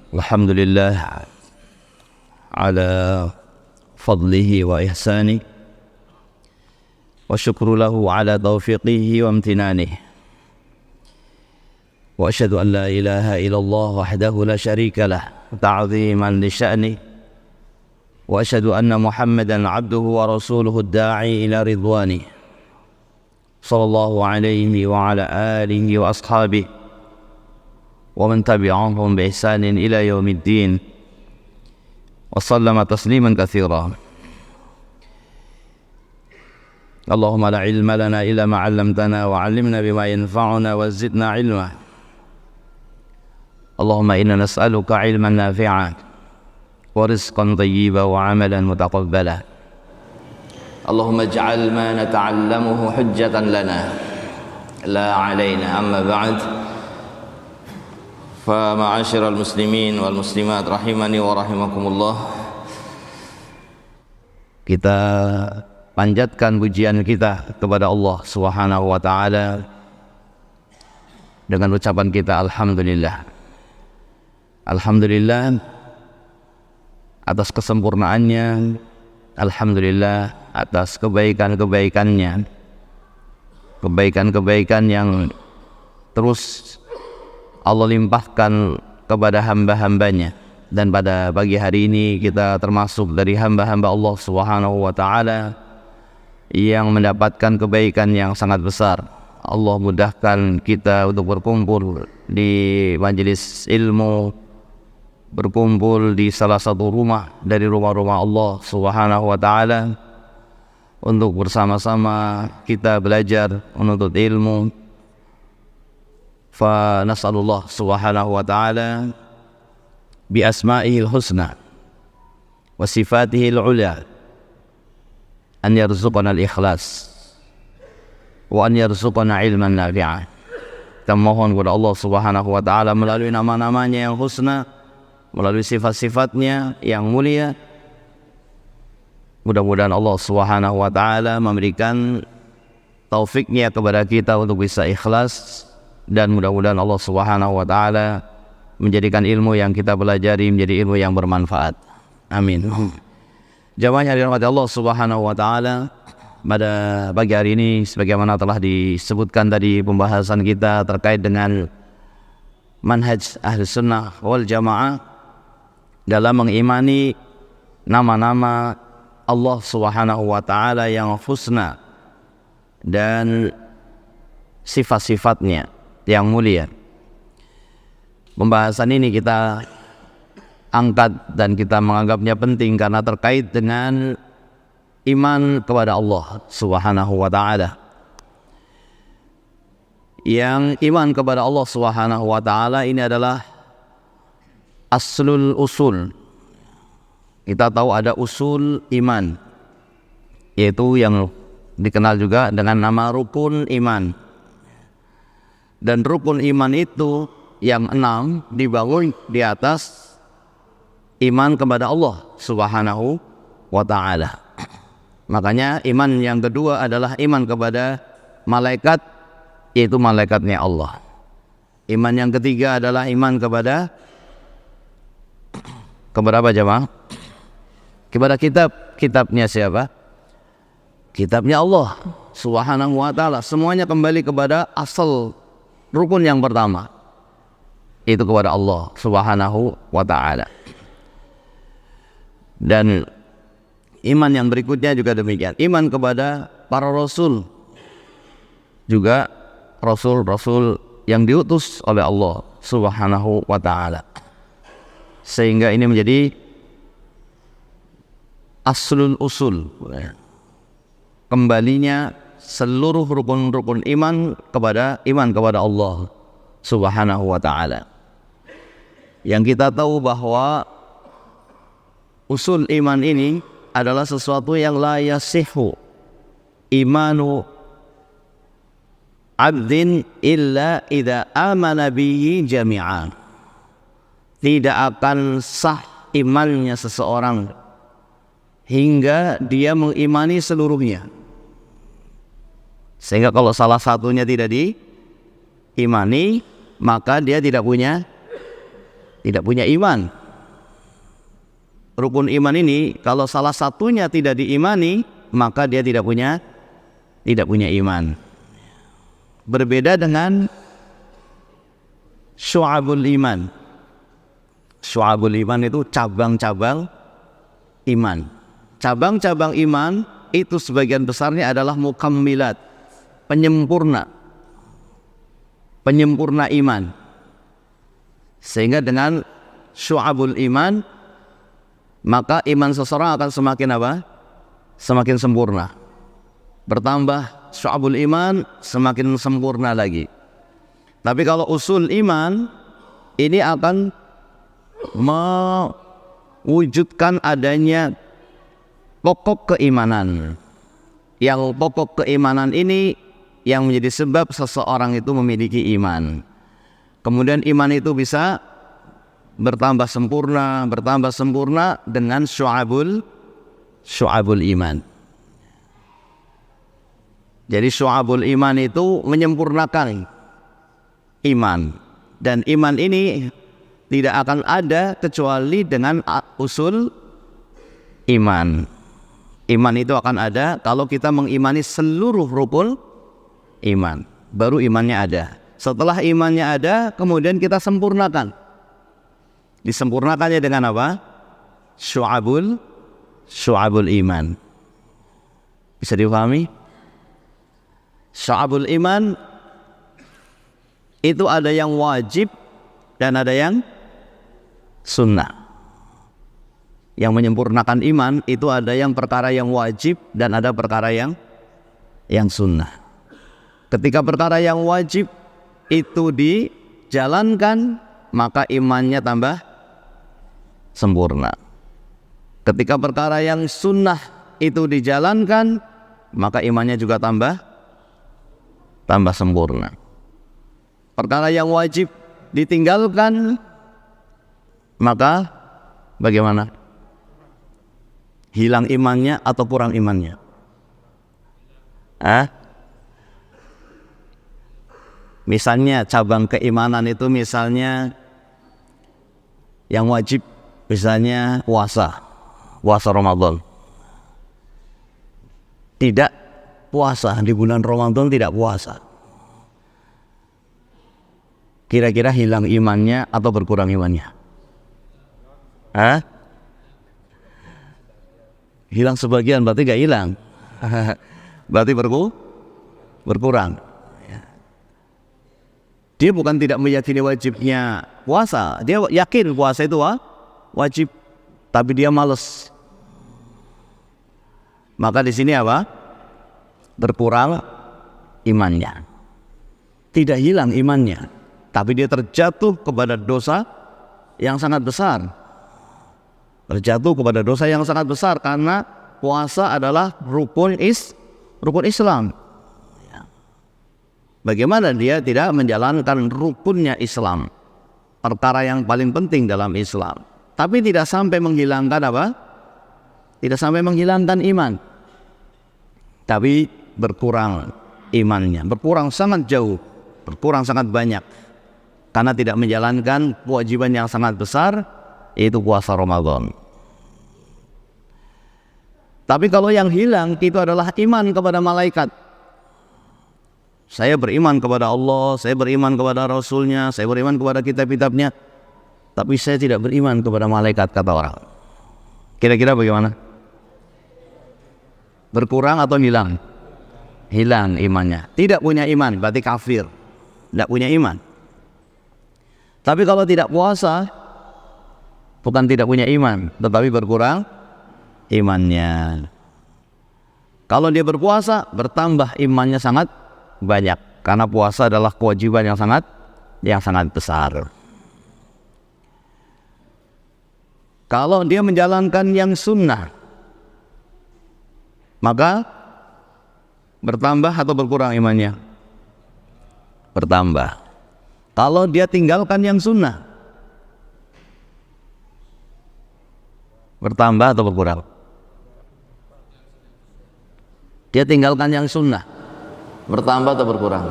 الحمد لله على فضله وإحسانه والشكر له على توفيقه وامتنانه وأشهد أن لا إله إلا الله وحده لا شريك له تعظيما لشأنه وأشهد أن محمدا عبده ورسوله الداعي إلى رضوانه صلى الله عليه وعلى آله وأصحابه ومن تبعهم بإحسان إلى يوم الدين وسلم تسليما كثيرا. اللهم لا علم لنا إلا ما علمتنا وعلمنا بما ينفعنا وزدنا علما. اللهم إنا نسألك علما نافعا ورزقا طيبا وعملا متقبلا. اللهم اجعل ما نتعلمه حجة لنا لا علينا. أما بعد فمعاشر المسلمين والmuslimat rahimani wa rahimakumullah, kita panjatkan pujian kita kepada Allah Subhanahu wa taala dengan ucapan kita alhamdulillah. Alhamdulillah atas kesempurnaannya, alhamdulillah atas kebaikan-kebaikannya, kebaikan-kebaikan yang terus Allah limpahkan kepada hamba-hambanya. Dan pada pagi hari ini kita termasuk dari hamba-hamba Allah Subhanahu wa ta'ala yang mendapatkan kebaikan yang sangat besar. Allah mudahkan kita untuk berkumpul di majelis ilmu, berkumpul di salah satu rumah dari rumah-rumah Allah Subhanahu wa ta'ala untuk bersama-sama kita belajar menuntut ilmu. Fa nas'alullah subhanahu wa ta'ala bi asma'ihil husna wa sifatihil ula an yarzuqana al-ikhlas wa an yarzuqana ilman nafi'ah. Kita mohon kepada Allah Subhanahu wa ta'ala melalui nama-namanya yang husna, melalui sifat-sifatnya yang mulia, mudah-mudahan Allah Subhanahu wa ta'ala memberikan taufiknya kepada kita untuk bisa ikhlas, dan mudah-mudahan Allah Subhanahu wa ta'ala menjadikan ilmu yang kita pelajari menjadi ilmu yang bermanfaat. Amin. Jamaah yang dirahmati Allah Subhanahu wa ta'ala, pada pagi hari ini sebagaimana telah disebutkan tadi pembahasan kita terkait dengan manhaj ahli sunnah wal jamaah dalam mengimani nama-nama Allah Subhanahu wa ta'ala yang husna dan sifat-sifatnya yang mulia. Pembahasan ini kita angkat dan kita menganggapnya penting karena terkait dengan iman kepada Allah Subhanahu wa ta'ala. Yang iman kepada Allah Subhanahu wa ta'ala ini adalah aslul usul. Kita tahu ada usul iman, yaitu yang dikenal juga dengan nama rukun iman. Dan rukun iman itu yang 6 dibangun di atas iman kepada Allah Subhanahu wa ta'ala. Makanya iman yang kedua adalah iman kepada malaikat, yaitu malaikatnya Allah. Iman yang ketiga adalah iman kepada apa jemaah? Kepada kitabnya siapa? Kitabnya Allah Subhanahu wa ta'ala. Semuanya kembali kepada asal rukun yang pertama, itu kepada Allah Subhanahu wa ta'ala. Dan iman yang berikutnya juga demikian, iman kepada para rasul, juga rasul-rasul yang diutus oleh Allah Subhanahu wa ta'ala. Sehingga ini menjadi aslul usul, kembalinya seluruh rukun-rukun iman kepada Allah Subhanahu wa ta'ala. Yang kita tahu bahwa usul iman ini adalah sesuatu yang la yasihu imanu abdin illa idza amana bihi jami'an. Tidak akan sah imannya seseorang hingga dia mengimani seluruhnya. Sehingga kalau salah satunya tidak diimani, maka dia tidak punya tidak punya iman. Rukun iman ini kalau salah satunya tidak diimani, maka dia tidak punya iman. Berbeda dengan syu'abul iman. Syu'abul iman itu cabang-cabang iman. Cabang-cabang iman itu sebagian besarnya adalah mukammilat, penyempurna iman. Sehingga dengan syu'abul iman, maka iman seseorang akan semakin apa? Semakin sempurna. Bertambah syu'abul iman, semakin sempurna lagi. Tapi kalau usul iman ini akan mewujudkan adanya pokok keimanan. Yang pokok keimanan ini yang menjadi sebab seseorang itu memiliki iman. Kemudian iman itu bisa bertambah sempurna dengan syu'abul iman. Jadi syu'abul iman itu menyempurnakan iman, dan iman ini tidak akan ada kecuali dengan usul iman. Iman itu akan ada kalau kita mengimani seluruh rukun iman, baru imannya ada. Setelah imannya ada, kemudian kita sempurnakan. Disempurnakannya dengan apa? Syu'abul iman. Bisa dipahami? Syu'abul iman itu ada yang wajib dan ada yang sunnah. Yang menyempurnakan iman itu ada yang perkara yang wajib dan ada perkara yang sunnah. Ketika perkara yang wajib itu dijalankan, maka imannya tambah sempurna. Ketika perkara yang sunnah itu dijalankan, maka imannya juga tambah sempurna. Perkara yang wajib ditinggalkan, maka bagaimana? Hilang imannya atau kurang imannya? Misalnya cabang keimanan itu misalnya yang wajib, misalnya puasa Ramadan. Tidak puasa di bulan Ramadan, tidak puasa. Kira-kira hilang imannya atau berkurang imannya? Hilang sebagian, berarti gak hilang. Berarti berkurang. Dia bukan tidak meyakini wajibnya puasa, dia yakin puasa itu wajib, tapi dia malas. Maka di sini apa? Berkurang imannya. Tidak hilang imannya, tapi dia terjatuh kepada dosa yang sangat besar. Terjatuh kepada dosa yang sangat besar karena puasa adalah rukun Islam. Bagaimana dia tidak menjalankan rukunnya Islam, perkara yang paling penting dalam Islam, tapi tidak sampai menghilangkan apa? Tidak sampai menghilangkan iman, tapi berkurang imannya, berkurang sangat jauh, berkurang sangat banyak, karena tidak menjalankan kewajiban yang sangat besar, yaitu puasa Ramadan. Tapi kalau yang hilang itu adalah iman kepada malaikat. Saya beriman kepada Allah, saya beriman kepada Rasulnya, saya beriman kepada kitab-kitabnya, tapi saya tidak beriman kepada malaikat, kata orang. Kira-kira bagaimana? Berkurang atau hilang? Hilang imannya. Tidak punya iman, berarti kafir. Tidak punya iman. Tapi kalau tidak puasa, bukan tidak punya iman, tetapi berkurang imannya. Kalau dia berpuasa, bertambah imannya sangat banyak, karena puasa adalah kewajiban yang sangat besar. Kalau dia menjalankan yang sunnah, maka bertambah atau berkurang imannya? Bertambah. Kalau dia tinggalkan yang sunnah, bertambah atau berkurang? Dia tinggalkan yang sunnah, bertambah atau berkurang?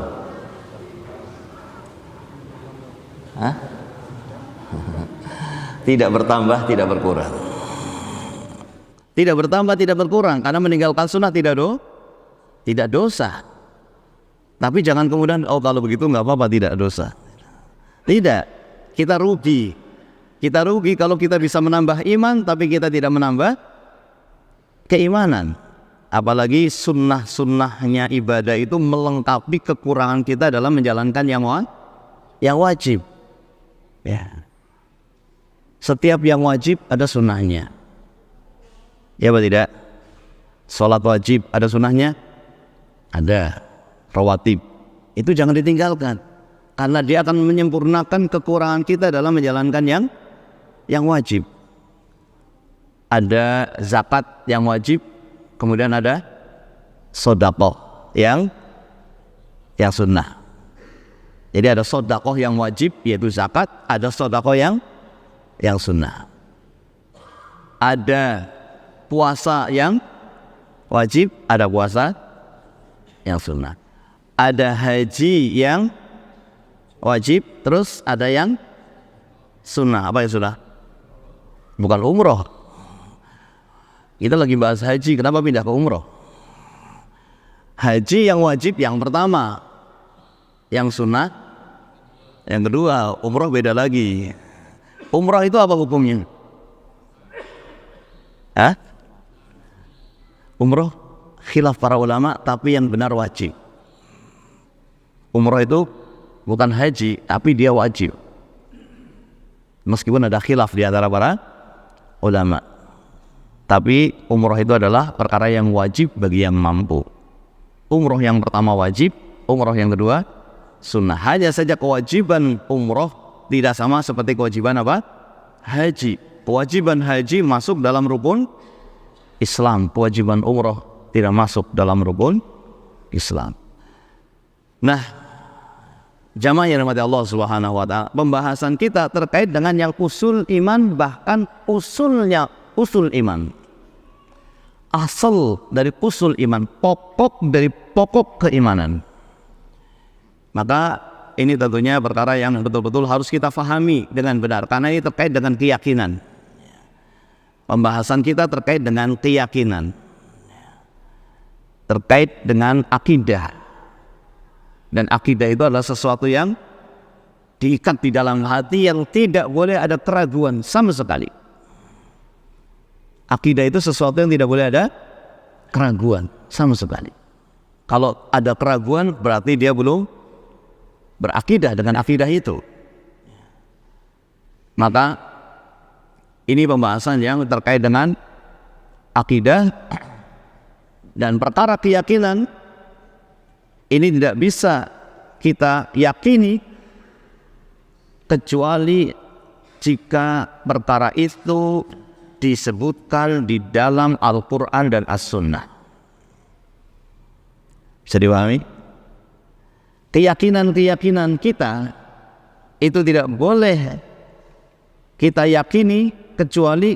tidak bertambah, tidak berkurang. Tidak bertambah, tidak berkurang, karena meninggalkan sunnah tidak dosa. Tapi jangan kemudian, oh kalau begitu nggak apa-apa, tidak dosa. Tidak, kita rugi. Kita rugi kalau kita bisa menambah iman, tapi kita tidak menambah keimanan. Apalagi sunnah-sunnahnya ibadah itu melengkapi kekurangan kita dalam menjalankan yang wajib. Ya. Setiap yang wajib ada sunnahnya. Ya apa tidak? Sholat wajib ada sunnahnya? Ada. Rawatib. Itu jangan ditinggalkan. Karena dia akan menyempurnakan kekurangan kita dalam menjalankan yang wajib. Ada zakat yang wajib, kemudian ada sedekah yang sunnah. Jadi ada sedekah yang wajib yaitu zakat, ada sedekah yang sunnah. Ada puasa yang wajib, ada puasa yang sunnah. Ada haji yang wajib, terus ada yang sunnah. Apa yang sunnah? Bukan umroh. Kita lagi bahas haji, kenapa pindah ke umroh? Haji yang wajib yang pertama, yang sunnah yang kedua. Umroh beda lagi. Umroh itu apa hukumnya? Umroh khilaf para ulama, tapi yang benar wajib. Umroh itu bukan haji, tapi dia wajib. Meskipun ada khilaf di antara para ulama, tapi umroh itu adalah perkara yang wajib bagi yang mampu. Umroh yang pertama wajib, umroh yang kedua sunnah. Hanya saja kewajiban umroh tidak sama seperti kewajiban apa? Haji. Kewajiban haji masuk dalam rukun Islam, kewajiban umroh tidak masuk dalam rukun Islam. Nah, jamaah yang dirahmati Allah Subhanahu wa taala, pembahasan kita terkait dengan yang usul iman, bahkan usul iman. Asal dari usul iman, pokok dari pokok keimanan. Maka ini tentunya perkara yang betul-betul harus kita fahami dengan benar, karena ini terkait dengan keyakinan. Pembahasan kita terkait dengan keyakinan, terkait dengan akidah. Dan akidah itu adalah sesuatu yang diikat di dalam hati, yang tidak boleh ada keraguan sama sekali. Akidah itu sesuatu yang tidak boleh ada keraguan sama sekali. Kalau ada keraguan berarti dia belum berakidah dengan akidah itu. Maka ini pembahasan yang terkait dengan akidah dan perkara keyakinan. Ini tidak bisa kita yakini kecuali jika perkara itu disebutkan di dalam Al-Quran dan As-Sunnah. Bisa dipahami? Keyakinan-keyakinan kita itu tidak boleh kita yakini kecuali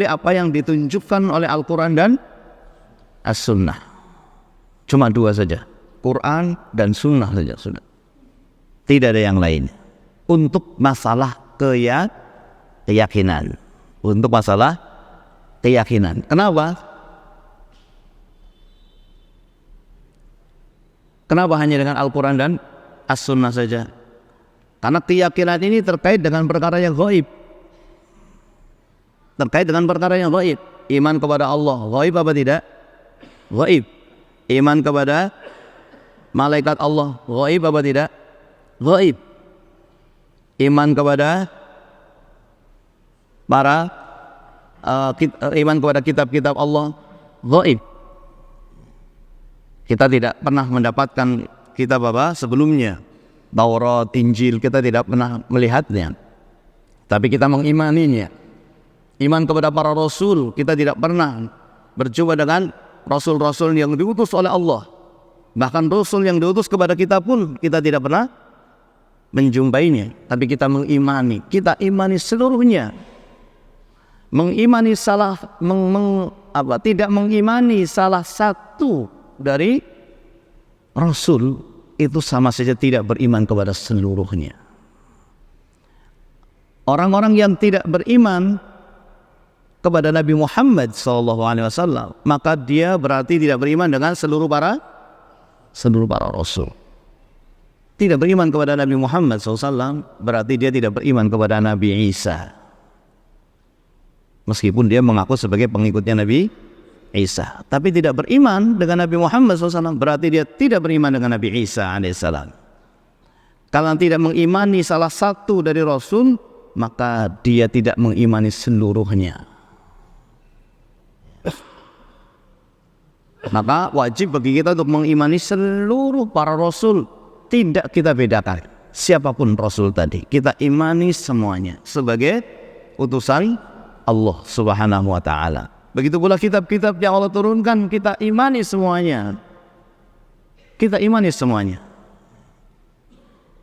apa yang ditunjukkan oleh Al-Quran dan As-Sunnah. Cuma dua saja, Quran dan Sunnah saja sudah. Tidak ada yang lain. Untuk masalah keyakinan. Untuk masalah keyakinan. Kenapa? Kenapa hanya dengan Al-Quran dan As-Sunnah saja? Karena keyakinan ini terkait dengan perkara yang gaib. Terkait dengan perkara yang gaib. Iman kepada Allah, gaib apa tidak? Gaib. Iman kepada malaikat Allah, gaib apa tidak? Gaib. Iman kepada iman kepada kitab-kitab Allah, gaib. Kita tidak pernah mendapatkan kitab apa sebelumnya, Taurat, Injil, kita tidak pernah melihatnya, tapi kita mengimaninya. Iman kepada para rasul, kita tidak pernah berjumpa dengan rasul-rasul yang diutus oleh Allah. Bahkan rasul yang diutus kepada kita pun kita tidak pernah menjumpainya, tapi kita mengimani. Kita imani seluruhnya. Mengimani tidak mengimani salah satu dari rasul itu sama saja tidak beriman kepada seluruhnya. Orang-orang yang tidak beriman kepada Nabi Muhammad SAW, maka dia berarti tidak beriman dengan seluruh para rasul. Tidak beriman kepada Nabi Muhammad SAW berarti dia tidak beriman kepada Nabi Isa, meskipun dia mengaku sebagai pengikutnya Nabi Isa. Tapi tidak beriman dengan Nabi Muhammad SAW berarti dia tidak beriman dengan Nabi Isa alaihissalam. Kalau tidak mengimani salah satu dari Rasul, maka dia tidak mengimani seluruhnya. Maka wajib bagi kita untuk mengimani seluruh para Rasul. Tidak kita bedakan siapapun Rasul tadi, kita imani semuanya sebagai utusan Allah Subhanahu wa ta'ala. Begitu pula kitab-kitab yang Allah turunkan, kita imani semuanya. Kita imani semuanya.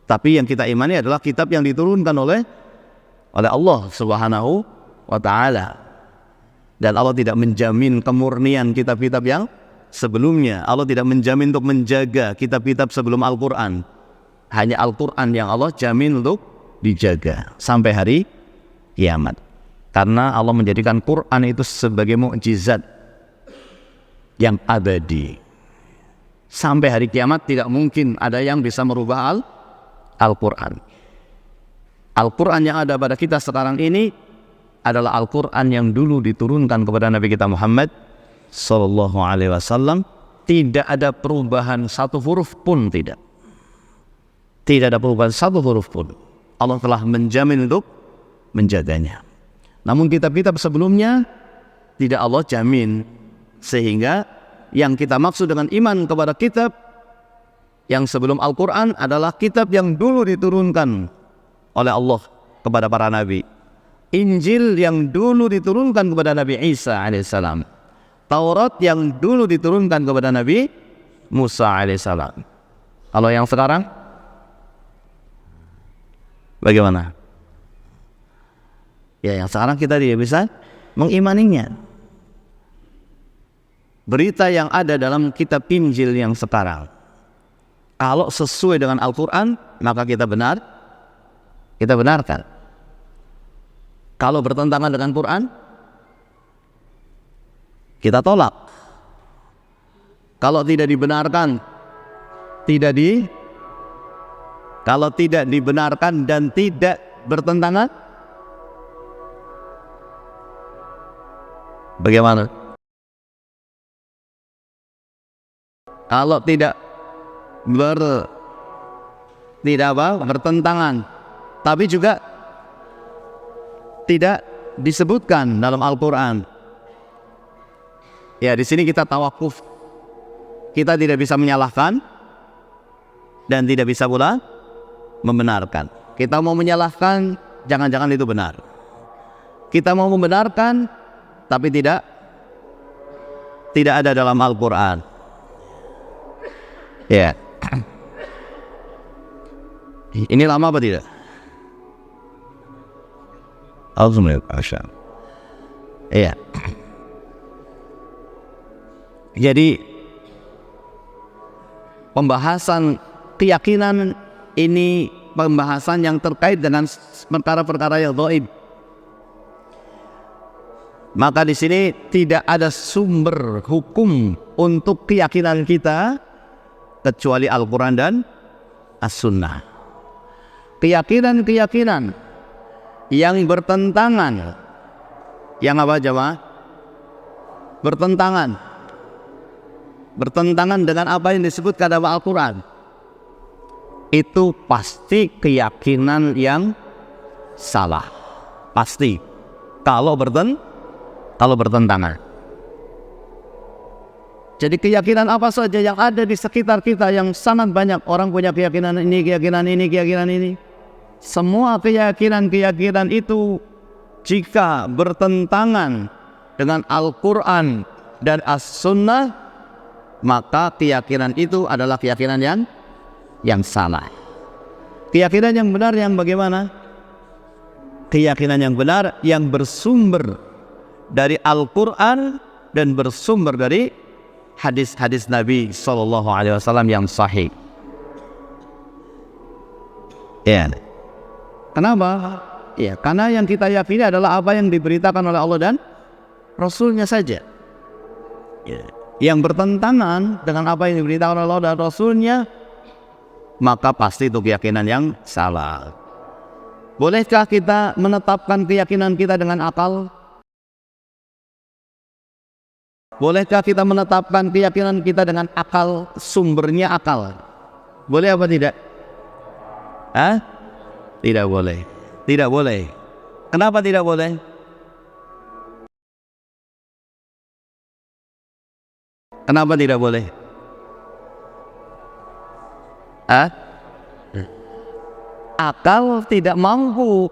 Tapi yang kita imani adalah kitab yang diturunkan oleh Allah Subhanahu wa ta'ala. Dan Allah tidak menjamin kemurnian kitab-kitab yang sebelumnya. Allah tidak menjamin untuk menjaga kitab-kitab sebelum Al-Quran. Hanya Al-Quran yang Allah jamin untuk dijaga sampai hari kiamat. Karena Allah menjadikan Quran itu sebagai mukjizat yang abadi. Sampai hari kiamat tidak mungkin ada yang bisa merubah Al-Quran. Al-Quran yang ada pada kita sekarang ini adalah Al-Quran yang dulu diturunkan kepada Nabi kita Muhammad Sallallahu Alaihi Wasallam. Tidak ada perubahan satu huruf pun, tidak ada perubahan satu huruf pun. Allah telah menjamin untuk menjaganya. Namun kitab-kitab sebelumnya tidak Allah jamin. Sehingga yang kita maksud dengan iman kepada kitab yang sebelum Al-Quran adalah kitab yang dulu diturunkan oleh Allah kepada para nabi. Injil yang dulu diturunkan kepada Nabi Isa alaihissalam. Taurat yang dulu diturunkan kepada Nabi Musa alaihissalam. Kalau yang sekarang bagaimana? Ya, yang sekarang kita tidak bisa mengimaninya. Berita yang ada dalam kitab Injil yang sekarang, kalau sesuai dengan Al-Quran, maka kita benarkan. Kalau bertentangan dengan Quran, kita tolak. Kalau tidak dibenarkan, kalau tidak dibenarkan dan tidak bertentangan, bagaimana? Kalau tidak bertentangan, tapi juga tidak disebutkan dalam Al-Quran. Ya, di sini kita tawakuf. Kita tidak bisa menyalahkan dan tidak bisa pula membenarkan. Kita mau menyalahkan, jangan-jangan itu benar. Kita mau membenarkan, tapi tidak ada dalam Al-Quran. Ya. Ini lama apa tidak? Alhamdulillah. Iya. Jadi pembahasan keyakinan ini pembahasan yang terkait dengan perkara-perkara yang gaib. Maka di sini tidak ada sumber hukum untuk keyakinan kita kecuali Al-Quran dan As-Sunnah. Keyakinan-keyakinan yang bertentangan, yang apa jemaah? Bertentangan dengan apa yang disebutkan dalam Al-Quran, itu pasti keyakinan yang salah. Pasti. Kalau bertentangan. Jadi keyakinan apa saja yang ada di sekitar kita, yang sangat banyak orang punya keyakinan ini, keyakinan ini. Semua keyakinan itu jika bertentangan dengan Al-Quran dan As-Sunnah, maka keyakinan itu adalah keyakinan yang salah. Keyakinan yang benar yang bagaimana? Keyakinan yang benar yang bersumber dari Al-Quran dan bersumber dari hadis-hadis Nabi SAW yang sahih. Ya. Kenapa? Ya, karena yang kita yakini adalah apa yang diberitakan oleh Allah dan Rasulnya saja. Ya. Yang bertentangan dengan apa yang diberitakan oleh Allah dan Rasulnya, maka pasti itu keyakinan yang salah. Bolehkah kita menetapkan keyakinan kita dengan akal? Bolehkah kita menetapkan keyakinan kita dengan akal, sumbernya akal? Boleh apa tidak? Tidak boleh. Tidak boleh. Kenapa tidak boleh? Kenapa tidak boleh? Akal tidak mampu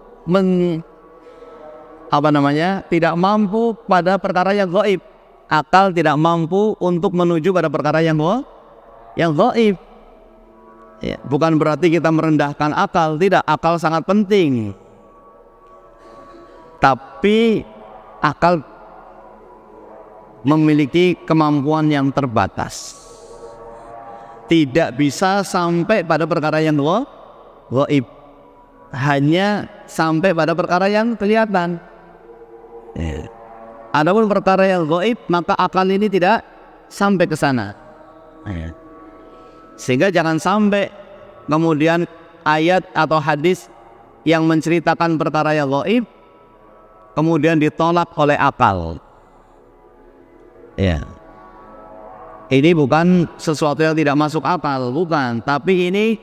tidak mampu pada perkara yang gaib. Akal tidak mampu untuk menuju pada perkara yang gaib. Ya, bukan berarti kita merendahkan akal, tidak. Akal sangat penting. Tapi akal memiliki kemampuan yang terbatas. Tidak bisa sampai pada perkara yang gaib. Hanya sampai pada perkara yang kelihatan. Ya. Adapun perkara yang gaib, maka akal ini tidak sampai ke sana. Sehingga jangan sampai kemudian ayat atau hadis yang menceritakan perkara yang gaib kemudian ditolak oleh akal. Ya. Ini bukan sesuatu yang tidak masuk akal, bukan. Tapi ini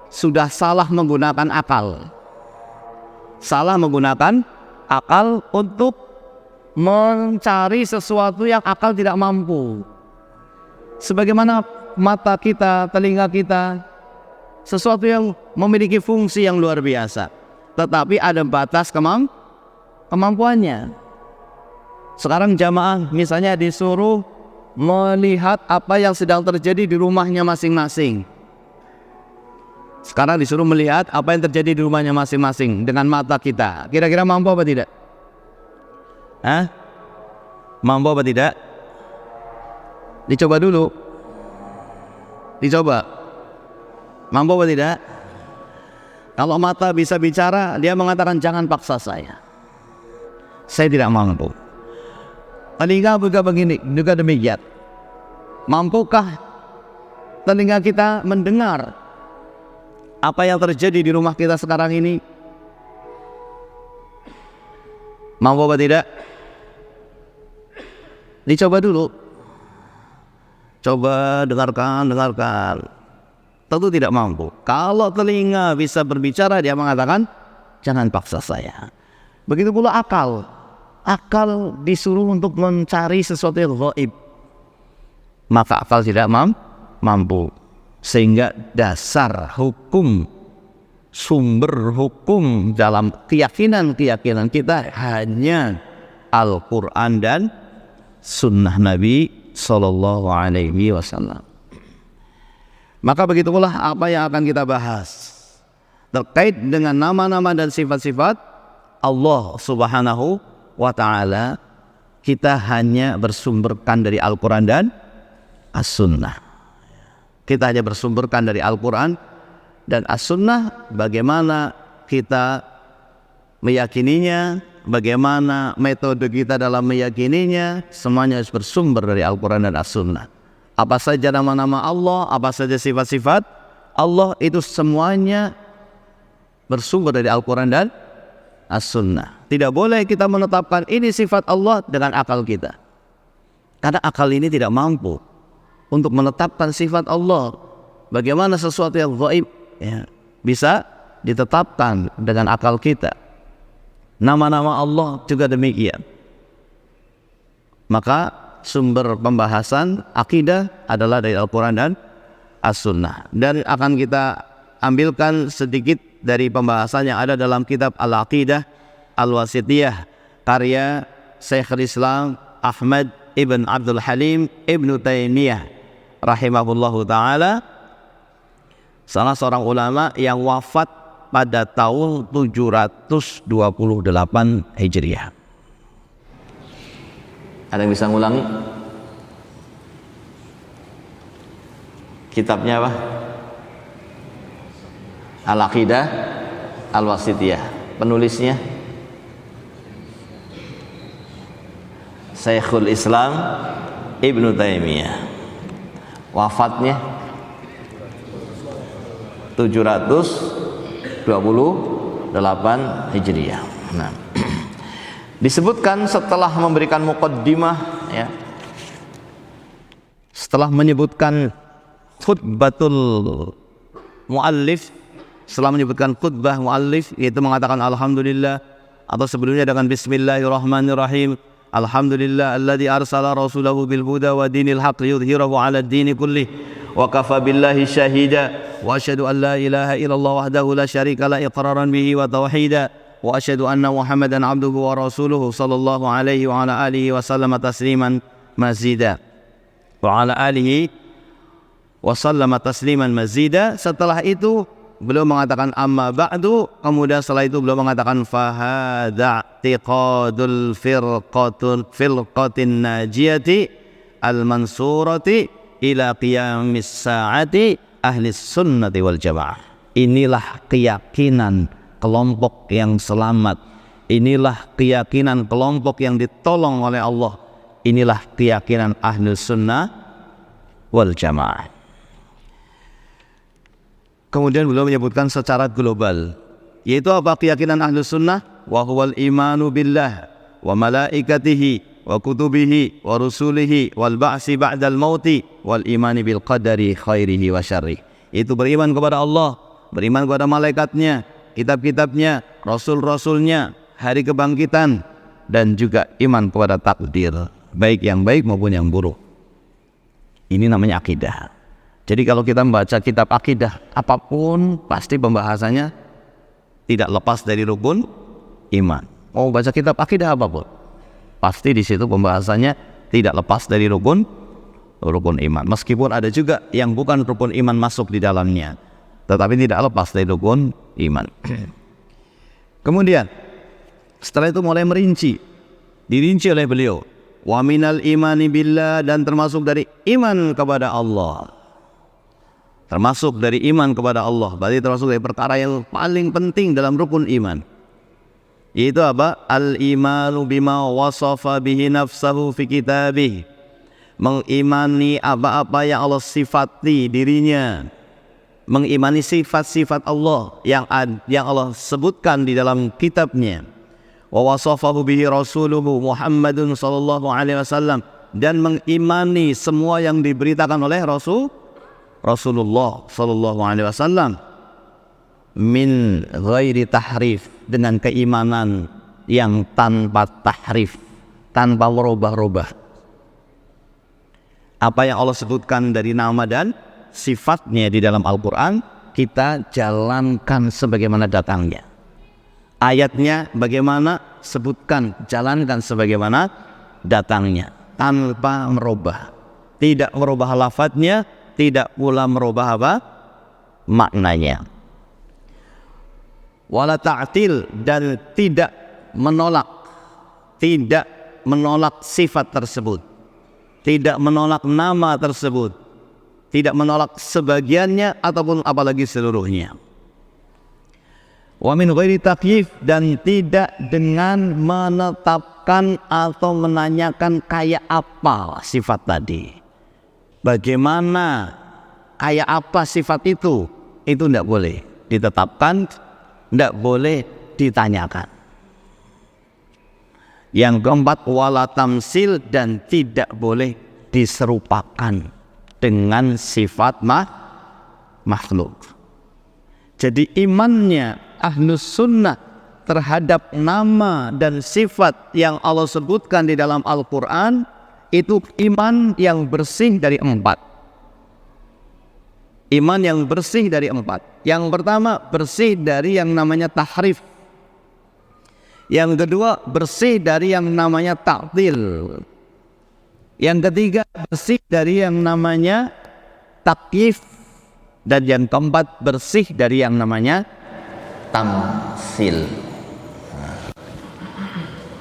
sudah salah menggunakan akal. Salah menggunakan akal untuk mencari sesuatu yang akal tidak mampu. Sebagaimana mata kita, telinga kita, sesuatu yang memiliki fungsi yang luar biasa, tetapi ada batas kemampuannya. Sekarang jamaah misalnya disuruh melihat apa yang sedang terjadi di rumahnya masing-masing. Sekarang disuruh melihat apa yang terjadi di rumahnya masing-masing dengan mata kita. Kira-kira mampu apa tidak? Mampu apa tidak? Dicoba dulu. Dicoba. Mampu apa tidak? Kalau mata bisa bicara, dia mengatakan jangan paksa saya. Saya tidak mampu. Telinga juga begini, juga demikian. Mampukah telinga kita mendengar apa yang terjadi di rumah kita sekarang ini? Mampu apa tidak? Dicoba dulu. Coba dengarkan. Tentu tidak mampu. Kalau telinga bisa berbicara, dia mengatakan jangan paksa saya. Begitu pula akal. Akal disuruh untuk mencari sesuatu yang gaib, maka akal tidak mampu. Sehingga dasar hukum, sumber hukum dalam keyakinan kita hanya Al-Quran dan Sunnah Nabi Sallallahu Alaihi Wasallam. Maka begitulah apa yang akan kita bahas terkait dengan nama-nama dan sifat-sifat Allah Subhanahu wa Ta'ala. Kita hanya bersumberkan dari Al-Quran dan As-Sunnah. Kita hanya bersumberkan dari Al-Quran dan As-Sunnah. Bagaimana kita meyakininya, bagaimana metode kita dalam meyakininya, semuanya harus bersumber dari Al-Quran dan As-Sunnah. Apa saja nama-nama Allah, apa saja sifat-sifat Allah, itu semuanya bersumber dari Al-Quran dan As-Sunnah. Tidak boleh kita menetapkan ini sifat Allah dengan akal kita, karena akal ini tidak mampu untuk menetapkan sifat Allah. Bagaimana sesuatu yang gaib bisa ditetapkan dengan akal kita. Nama-nama Allah juga demikian. Maka sumber pembahasan akidah adalah dari Al-Quran dan As-Sunnah. Dan akan kita ambilkan sedikit dari pembahasan yang ada dalam kitab Al-Aqidah Al-Wasithiyah karya Syekhul Islam Ahmad Ibn Abdul Halim Ibn Taimiyah rahimahullahu ta'ala, salah seorang ulama yang wafat pada tahun 728 Hijriah. Ada yang bisa ngulangi? Kitabnya apa? Al-Aqidah Al-Wasithiyah. penulisnya? Syekhul Islam Ibnu Taimiyah. Wafatnya 728 Hijriah. Nah, disebutkan setelah memberikan muqaddimah, ya, setelah menyebutkan khutbatul muallif, setelah menyebutkan khutbah muallif, yaitu mengatakan alhamdulillah, atau sebelumnya dengan bismillahirrahmanirrahim, alhamdulillah alladzi arsala rasulahu bil huda wa dinil haqq yudhhirahu 'ala ad-dini kullih wa kafa billahi syahida wa asyhadu an la ilaha illallah wahdahu la syarika la iqraran bihi wa tauhida wa asyhadu anna muhammadan 'abduhu wa rasuluhu sallallahu alaihi wa ala alihi wa sallama tasliman mazida wa ala alihi wa sallama tasliman mazida. Setelah itu beliau mengatakan amma ba'du, kemudian setelah itu beliau mengatakan fahadha i'tiqadul firqatin najiyati al-mansurati ila qiyamis sa'ati ahli sunnati wal jamaah. Inilah keyakinan kelompok yang selamat, inilah keyakinan kelompok yang ditolong oleh Allah, inilah keyakinan ahli sunnah wal jamaah. Kemudian beliau menyebutkan secara global, yaitu apa keyakinan ahlu sunnah? Wa huwal imanu billah wa malaikatihi wa kutubihi wa rusulihi wal ba'si ba'dal mauti wal imani bil qadari khairihi wa syarrih. Itu beriman kepada Allah, beriman kepada malaikatnya, kitab-kitabnya, rasul-rasulnya, hari kebangkitan, dan juga iman kepada takdir, baik yang baik maupun yang buruk. Ini namanya akidah. Jadi kalau kita membaca kitab akidah apapun, pasti pembahasannya tidak lepas dari rukun iman. Mau baca kitab akidah apapun, pasti di situ pembahasannya tidak lepas dari rukun iman. Meskipun ada juga yang bukan rukun iman masuk di dalamnya, tetapi tidak lepas dari rukun iman. Kemudian setelah itu mulai dirinci oleh beliau. Wa minal imani billah, dan termasuk dari iman kepada Allah. Termasuk dari iman kepada Allah, berarti termasuk dari perkara yang paling penting dalam rukun iman. Yaitu apa? Al-imanu bima wasafa bihi nafsahu fi kitabih. Mengimani apa-apa yang Allah sifati dirinya. Mengimani sifat-sifat Allah yang Allah sebutkan di dalam kitabnya. Wa wasafahu bihi rasuluhu Muhammadun sallallahu alaihi wasallam, dan mengimani semua yang diberitakan oleh Rasulullah sallallahu alaihi wasallam min ghairi tahrif, dengan keimanan yang tanpa tahrif, tanpa merubah-rubah. Apa yang Allah sebutkan dari nama dan sifatnya di dalam Al-Quran, kita jalankan sebagaimana datangnya. Ayatnya bagaimana, sebutkan, jalankan sebagaimana datangnya, tanpa merubah. Tidak merubah lafadznya, tidak pula merubah apa? Maknanya. Wala ta'til, dan tidak menolak sifat tersebut, tidak menolak nama tersebut, tidak menolak sebagiannya ataupun apalagi seluruhnya. Wa min ghairi takyif, dan tidak dengan menetapkan atau menanyakan kayak apa sifat tadi. Bagaimana, kayak apa sifat itu tidak boleh ditetapkan, tidak boleh ditanyakan. Yang keempat, wala tamsil, dan tidak boleh diserupakan dengan sifat makhluk. Jadi imannya Ahlus Sunnah terhadap nama dan sifat yang Allah sebutkan di dalam Al-Quran, itu iman yang bersih dari empat. Iman yang bersih dari empat. Yang pertama, bersih dari yang namanya tahrif. Yang kedua, bersih dari yang namanya ta'til. Yang ketiga, bersih dari yang namanya takyif. Dan yang keempat, bersih dari yang namanya tamsil.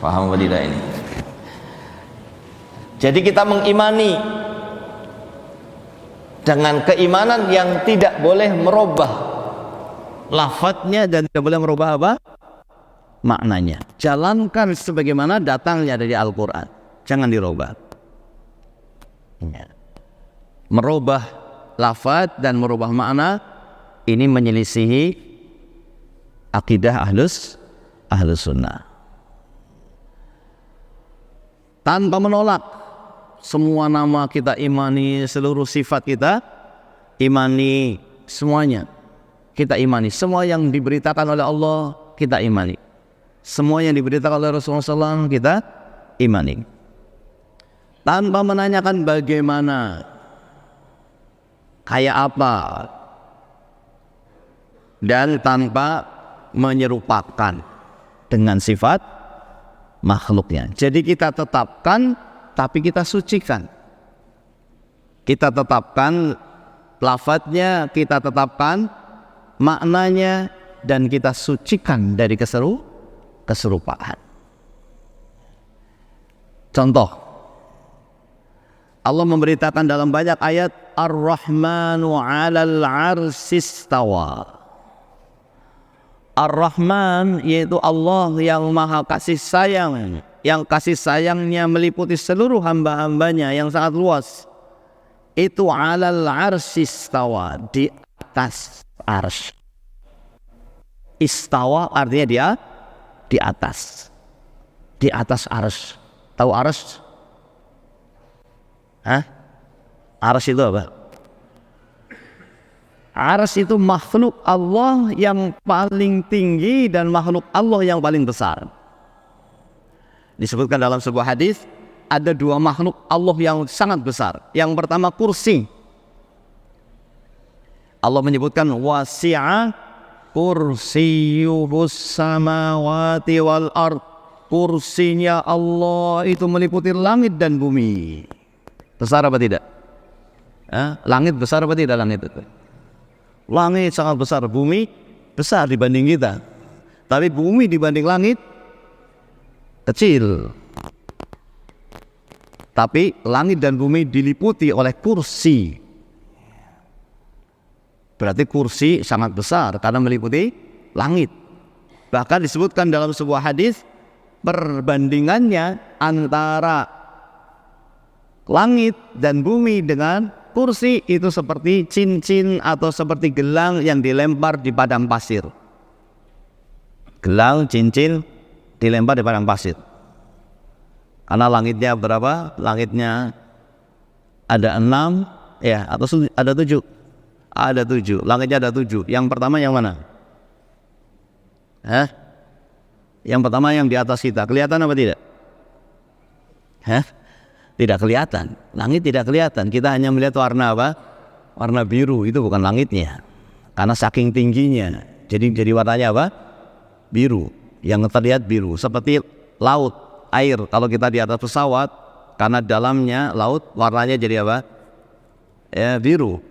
Paham tidak ini? Jadi kita mengimani dengan keimanan yang tidak boleh merubah lafadznya dan tidak boleh merubah apa? maknanya. Jalankan sebagaimana datangnya dari Al-Quran. Jangan dirubah. Merubah lafaz dan merubah makna, ini menyelisihi akidah ahlus sunnah. Tanpa menolak, semua nama kita imani, seluruh sifat kita imani, semuanya kita imani. Semua yang diberitakan oleh Allah kita imani. Semua yang diberitakan oleh Rasulullah SAW kita imani. Tanpa menanyakan bagaimana, kayak apa, dan tanpa menyerupakan dengan sifat makhluknya. Jadi kita tetapkan, tapi kita sucikan. Kita tetapkan lafadznya, kita tetapkan maknanya, dan kita sucikan dari keserupaan. Contoh, Allah memberitakan dalam banyak ayat, Ar-Rahmanu 'alal 'arsy istawa. Ar-Rahman yaitu Allah yang maha kasih sayang, yang kasih sayangnya meliputi seluruh hamba-hambanya yang sangat luas. Itu 'alal 'arsy istawa, di atas arsy. Istawa artinya dia di atas. Di atas arsy. Tahu arsy? Arsy itu apa? Arsy itu makhluk Allah yang paling tinggi dan makhluk Allah yang paling besar. Disebutkan dalam sebuah hadis, ada dua makhluk Allah yang sangat besar. Yang pertama kursi. Allah menyebutkan wasi'a kursiyuhus samawati wal ard. Kursinya Allah itu meliputi langit dan bumi. Besar apa tidak? Langit besar apa tidak langit itu? Langit sangat besar, bumi besar dibanding kita. Tapi bumi dibanding langit kecil. Tapi langit dan bumi diliputi oleh kursi. Berarti kursi sangat besar karena meliputi langit. Bahkan disebutkan dalam sebuah hadis, perbandingannya antara langit dan bumi dengan kursi itu seperti cincin atau seperti gelang yang dilempar di padang pasir. Gelang, cincin dilempar di padang pasir. Karena langitnya berapa? Langitnya ada 6 ya, atau ada 7. Ada 7. Langitnya ada 7. Yang pertama yang mana? Yang pertama yang di atas kita. Kelihatan apa tidak? Tidak kelihatan. Langit tidak kelihatan. Kita hanya melihat warna apa? Warna biru. Itu bukan langitnya. Karena saking tingginya. Jadi warnanya apa? Biru. Yang terlihat biru. Seperti laut, air. Kalau kita di atas pesawat, karena dalamnya laut, warnanya jadi apa? Ya, biru.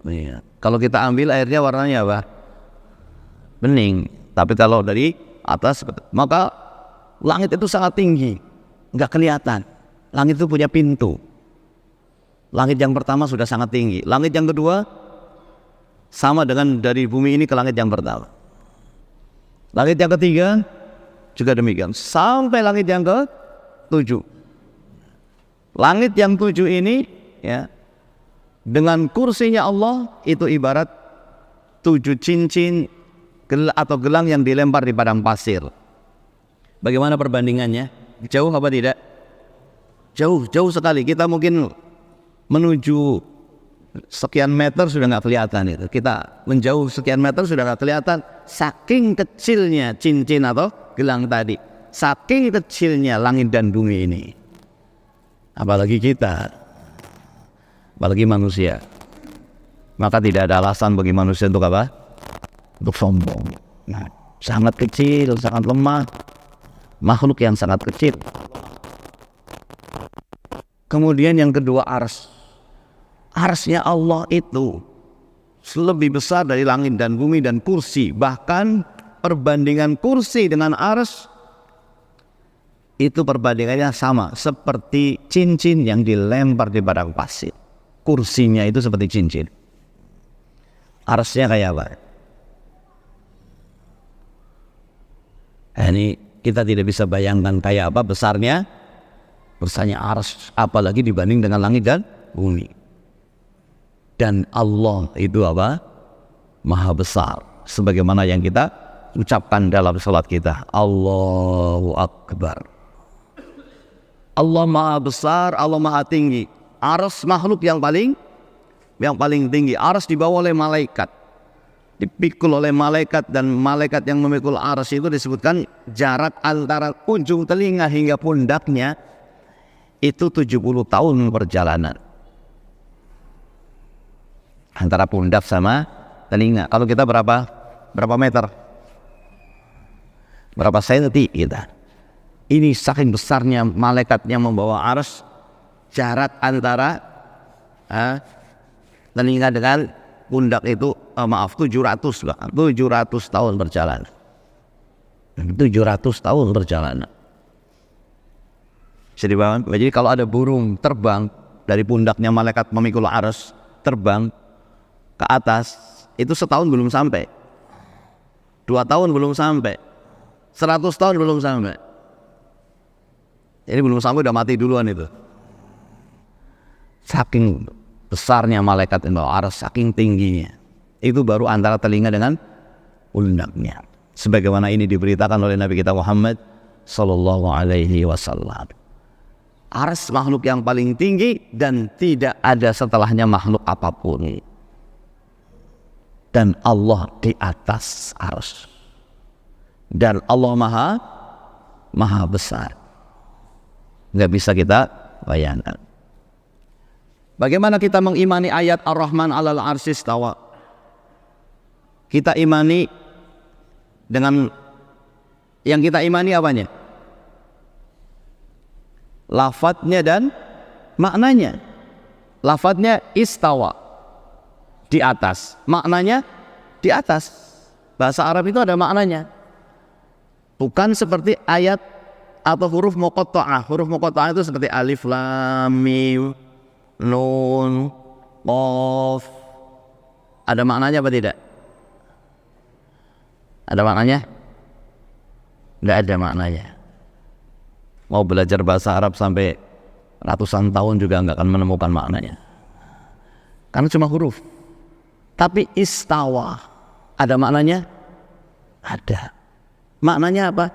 Ya. Kalau kita ambil airnya warnanya apa? Bening. Tapi kalau dari atas, maka langit itu sangat tinggi. Nggak kelihatan. Langit itu punya pintu. Langit yang pertama sudah sangat tinggi. Langit yang kedua sama dengan dari bumi ini ke langit yang pertama. Langit yang ketiga juga demikian. Sampai langit yang ke-7. Langit yang 7 ini ya, dengan kursinya Allah itu ibarat 7 cincin atau gelang yang dilempar di padang pasir. Bagaimana perbandingannya? Jauh apa tidak? Jauh sekali. Kita mungkin menuju sekian meter sudah nggak kelihatan itu. Kita menjauh sekian meter sudah nggak kelihatan. Saking kecilnya cincin atau gelang tadi. Saking kecilnya langit dan bumi ini. Apalagi kita, apalagi manusia. Maka tidak ada alasan bagi manusia untuk apa? Untuk sombong. Nah, sangat kecil, sangat lemah. Makhluk yang sangat kecil. Kemudian yang kedua arsy. Arsy-nya Allah itu lebih besar dari langit dan bumi dan kursi. Bahkan perbandingan kursi dengan arsy itu perbandingannya sama seperti cincin yang dilempar di padang pasir. Kursinya itu seperti cincin. Arsy-nya kayak apa? Ini kita tidak bisa bayangkan kayak apa besarnya arsy, apalagi dibanding dengan langit dan bumi. Dan Allah itu apa? Maha besar, sebagaimana yang kita ucapkan dalam salat kita, Allahu Akbar. Allah maha besar, Allah maha tinggi. Arsy makhluk yang paling tinggi. Arsy dibawa oleh malaikat, dipikul oleh malaikat, dan malaikat yang memikul arsy itu disebutkan jarak antara ujung telinga hingga pundaknya itu 70 tahun perjalanan. Antara pundak sama telinga. Kalau kita berapa meter? Berapa senti kita? Ini saking besarnya malaikat yang membawa arsy, jarak antara telinga dengan pundak itu 700 tahun berjalan. 700 tahun perjalanan. Jadi kalau ada burung terbang dari pundaknya malaikat memikul arsy, terbang ke atas, itu setahun belum sampai, 2 tahun belum sampai, 100 tahun belum sampai. Ini belum sampai udah mati duluan itu. Saking besarnya malaikat yang bawa arsy, saking tingginya. Itu baru antara telinga dengan pundaknya. Sebagaimana ini diberitakan oleh Nabi kita Muhammad sallallahu alaihi wasallam. Arsy makhluk yang paling tinggi dan tidak ada setelahnya makhluk apapun. Dan Allah di atas arsy. Dan Allah maha besar. Nggak bisa kita bayangkan. Bagaimana kita mengimani ayat Ar-Rahman 'alal 'arsy istawa? Kita imani dengan yang kita imani apanya? Lafadznya dan maknanya. Lafadznya istawa, di atas. Maknanya di atas. Bahasa Arab itu ada maknanya. Bukan seperti ayat atau huruf muqatta'ah. Huruf muqatta'ah itu seperti alif, lam, mim, nun, qaf. Ada maknanya apa tidak? Ada maknanya? Tidak ada maknanya. Mau belajar bahasa Arab sampai ratusan tahun juga nggak akan menemukan maknanya. Karena cuma huruf. Tapi istawa, ada maknanya? Ada. Maknanya apa?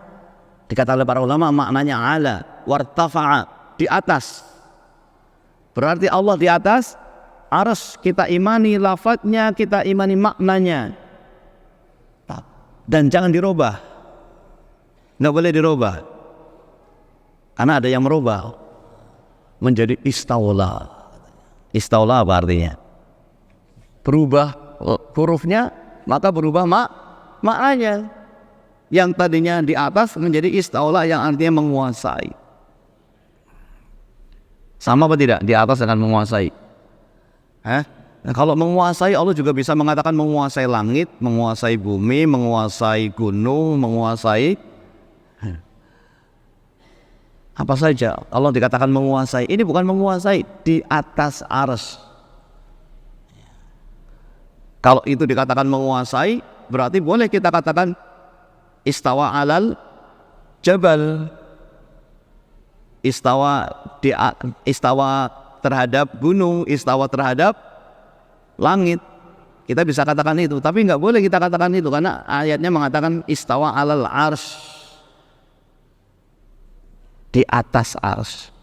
Dikata oleh para ulama, maknanya ala wartafa'a, di atas. Berarti Allah di atas arsy. Kita imani lafadznya, kita imani maknanya. Dan jangan dirubah. Nggak boleh dirubah. Karena ada yang merubah menjadi istawla. Istawla apa artinya? Berubah hurufnya, maka berubah maknanya. Yang tadinya di atas menjadi istawla, yang artinya menguasai. Sama apa tidak? Di atas dengan menguasai. Nah, kalau menguasai, Allah juga bisa mengatakan menguasai langit, menguasai bumi, menguasai gunung, menguasai apa saja. Allah dikatakan menguasai. Ini bukan menguasai, di atas arsy. Kalau itu dikatakan menguasai, berarti boleh kita katakan istawa alal jabal. Istawa terhadap gunung, istawa terhadap langit. Kita bisa katakan itu, tapi nggak boleh kita katakan itu karena ayatnya mengatakan istawa alal arsy, di atas arsy.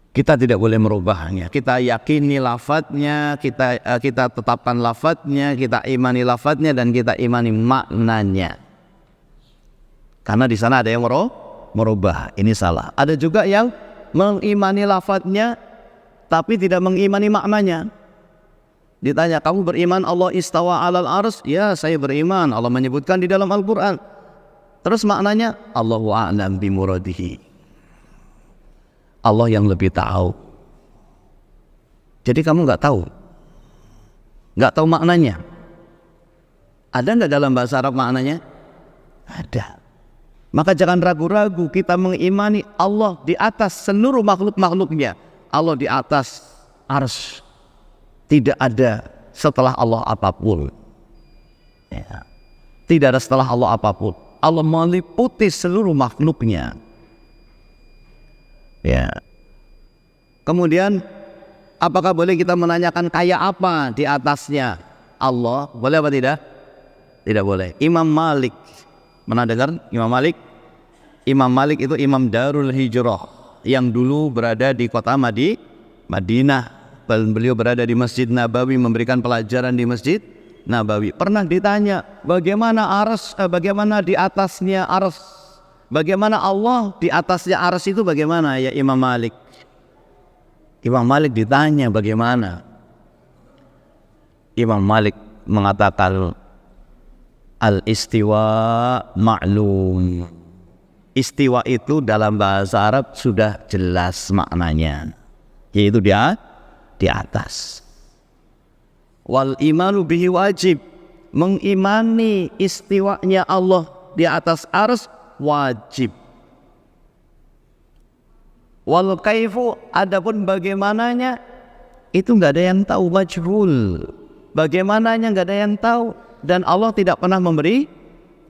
Kita tidak boleh merubahnya. Kita yakini lafadznya, kita tetapkan lafadznya, kita imani lafadznya, dan kita imani maknanya. Karena di sana ada yang merubah, ini salah. Ada juga yang mengimani lafadznya tapi tidak mengimani maknanya. Ditanya, kamu beriman Allah istawa alal arsy? Ya, saya beriman. Allah menyebutkan di dalam Al-Quran. Terus maknanya, Allahu a'lam bimuradihi. Allah yang lebih tahu. Jadi kamu nggak tahu maknanya. Ada nggak dalam bahasa Arab maknanya? Ada. Maka jangan ragu-ragu kita mengimani Allah di atas seluruh makhluk-makhluknya. Allah di atas arsy. Tidak ada setelah Allah apapun. Ya. Tidak ada setelah Allah apapun. Allah meliputi seluruh makhluknya. Ya. Kemudian apakah boleh kita menanyakan kayak apa di atasnya Allah? Boleh apa tidak? Tidak boleh. Imam Malik, pernah dengar Imam Malik? Imam Malik itu Imam Darul Hijrah yang dulu berada di kota Madinah. Beliau berada di Masjid Nabawi memberikan pelajaran di Masjid Nabawi. Pernah ditanya bagaimana arsy, bagaimana di atasnya arsy, bagaimana Allah di atasnya arsy itu bagaimana ya Imam Malik? Imam Malik ditanya bagaimana? Imam Malik mengatakan al-istiwa ma'lum. Istiwa itu dalam bahasa Arab sudah jelas maknanya, yaitu dia di atas. Wal imanu bihi wajib, mengimani istiwanya Allah di atas arsy wajib. Wal kaifu, adapun bagaimananya itu nggak ada yang tahu, majhul. Bagaimananya nggak ada yang tahu, dan Allah tidak pernah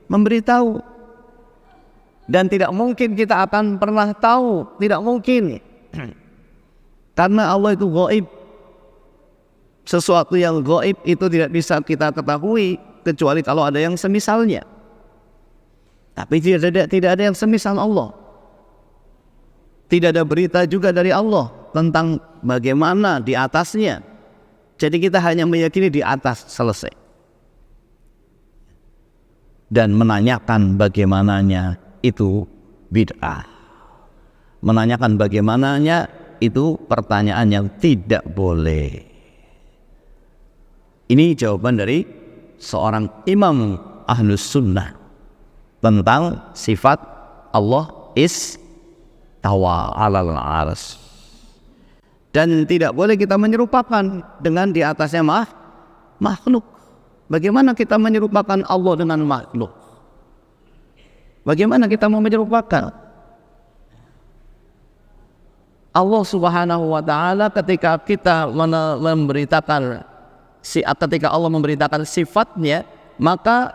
memberitahu. Dan tidak mungkin kita akan pernah tahu, tidak mungkin. Karena Allah itu gaib. Sesuatu yang gaib itu tidak bisa kita ketahui kecuali kalau ada yang semisalnya. Tapi tidak ada yang semisal Allah. Tidak ada berita juga dari Allah tentang bagaimana di atasnya. Jadi kita hanya meyakini di atas, selesai. Dan menanyakan bagaimananya itu bid'ah. Menanyakan bagaimananya itu pertanyaan yang tidak boleh. Ini jawaban dari seorang imam Ahlus Sunnah tentang sifat Allah istawa 'alal 'arsy. Dan tidak boleh kita menyerupakan dengan di atasnya makhluk. Bagaimana kita menyerupakan Allah dengan makhluk? Bagaimana kita mau menyerupakan? Allah Subhanahu wa taala ketika kita memberitakan ketika Allah memberitakan sifatnya, maka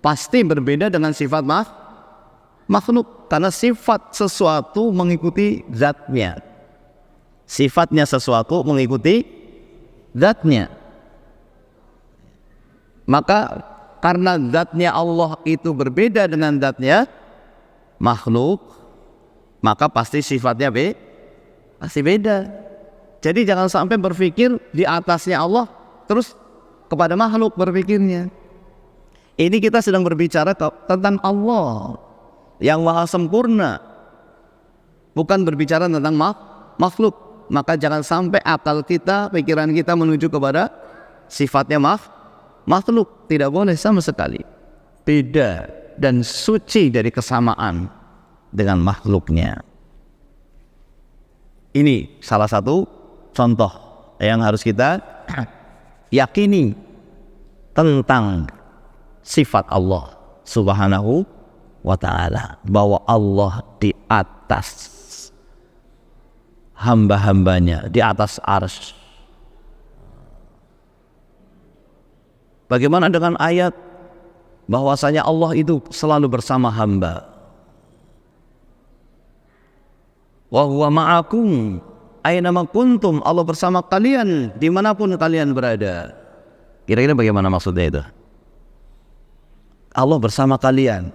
pasti berbeda dengan sifat makhluk, karena sifat sesuatu mengikuti zatnya. Sifatnya sesuatu mengikuti zatnya. Maka karena zatnya Allah itu berbeda dengan zatnya makhluk, maka pasti sifatnya pasti beda. Jadi jangan sampai berpikir di atasnya Allah terus kepada makhluk berpikirnya. Ini kita sedang berbicara tentang Allah yang maha sempurna, bukan berbicara tentang makhluk. Maka jangan sampai akal kita, pikiran kita menuju kepada sifatnya makhluk. Tidak boleh sama sekali. Beda dan suci dari kesamaan dengan makhluknya. Ini salah satu contoh yang harus kita yakini tentang sifat Allah Subhanahu wa ta'ala, bahwa Allah di atas hamba-hambanya, di atas arsy. Bagaimana dengan ayat bahwasanya Allah itu selalu bersama hamba? Wa huwa ma'akum aina ma kuntum, Allah bersama kalian dimanapun kalian berada. Kira-kira bagaimana maksudnya itu? Allah bersama kalian,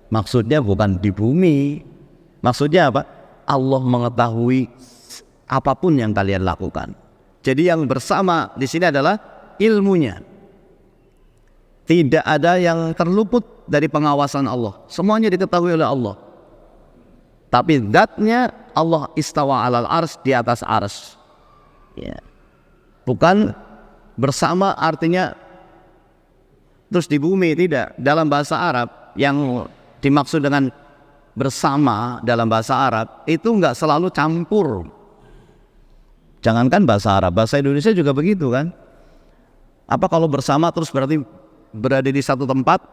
maksudnya bukan di bumi. Maksudnya apa? Allah mengetahui apapun yang kalian lakukan. Jadi yang bersama di sini adalah ilmunya. Tidak ada yang terluput dari pengawasan Allah. Semuanya diketahui oleh Allah. Tapi zatnya Allah istawa 'alal 'arsy, di atas arsy. Ya. Bukan bersama artinya terus di bumi, tidak. Dalam bahasa Arab yang dimaksud dengan bersama dalam bahasa Arab itu enggak selalu campur. Jangankan bahasa Arab, bahasa Indonesia juga begitu kan? Apa kalau bersama terus berarti berada di satu tempat?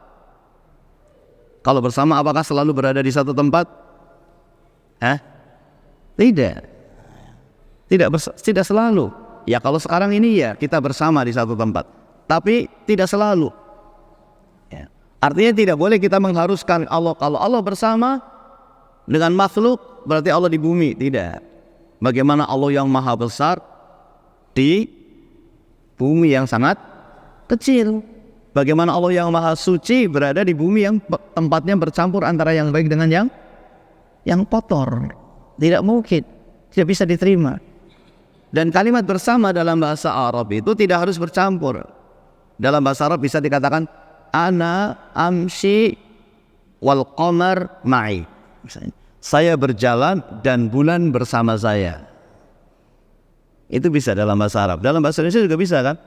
Kalau bersama apakah selalu berada di satu tempat? Tidak selalu. Ya kalau sekarang ini ya kita bersama di satu tempat, tapi tidak selalu. Artinya tidak boleh kita mengharuskan Allah. Kalau Allah bersama dengan makhluk berarti Allah di bumi. Tidak. Bagaimana Allah yang maha besar di bumi yang sangat kecil? Bagaimana Allah yang maha suci berada di bumi yang tempatnya bercampur antara yang baik dengan yang kotor? Tidak mungkin, tidak bisa diterima. Dan kalimat bersama dalam bahasa Arab itu tidak harus bercampur. Dalam bahasa Arab bisa dikatakan ana amshi wal qamar ma'i. Misalnya, saya berjalan dan bulan bersama saya. Itu bisa dalam bahasa Arab. Dalam bahasa Indonesia juga bisa kan?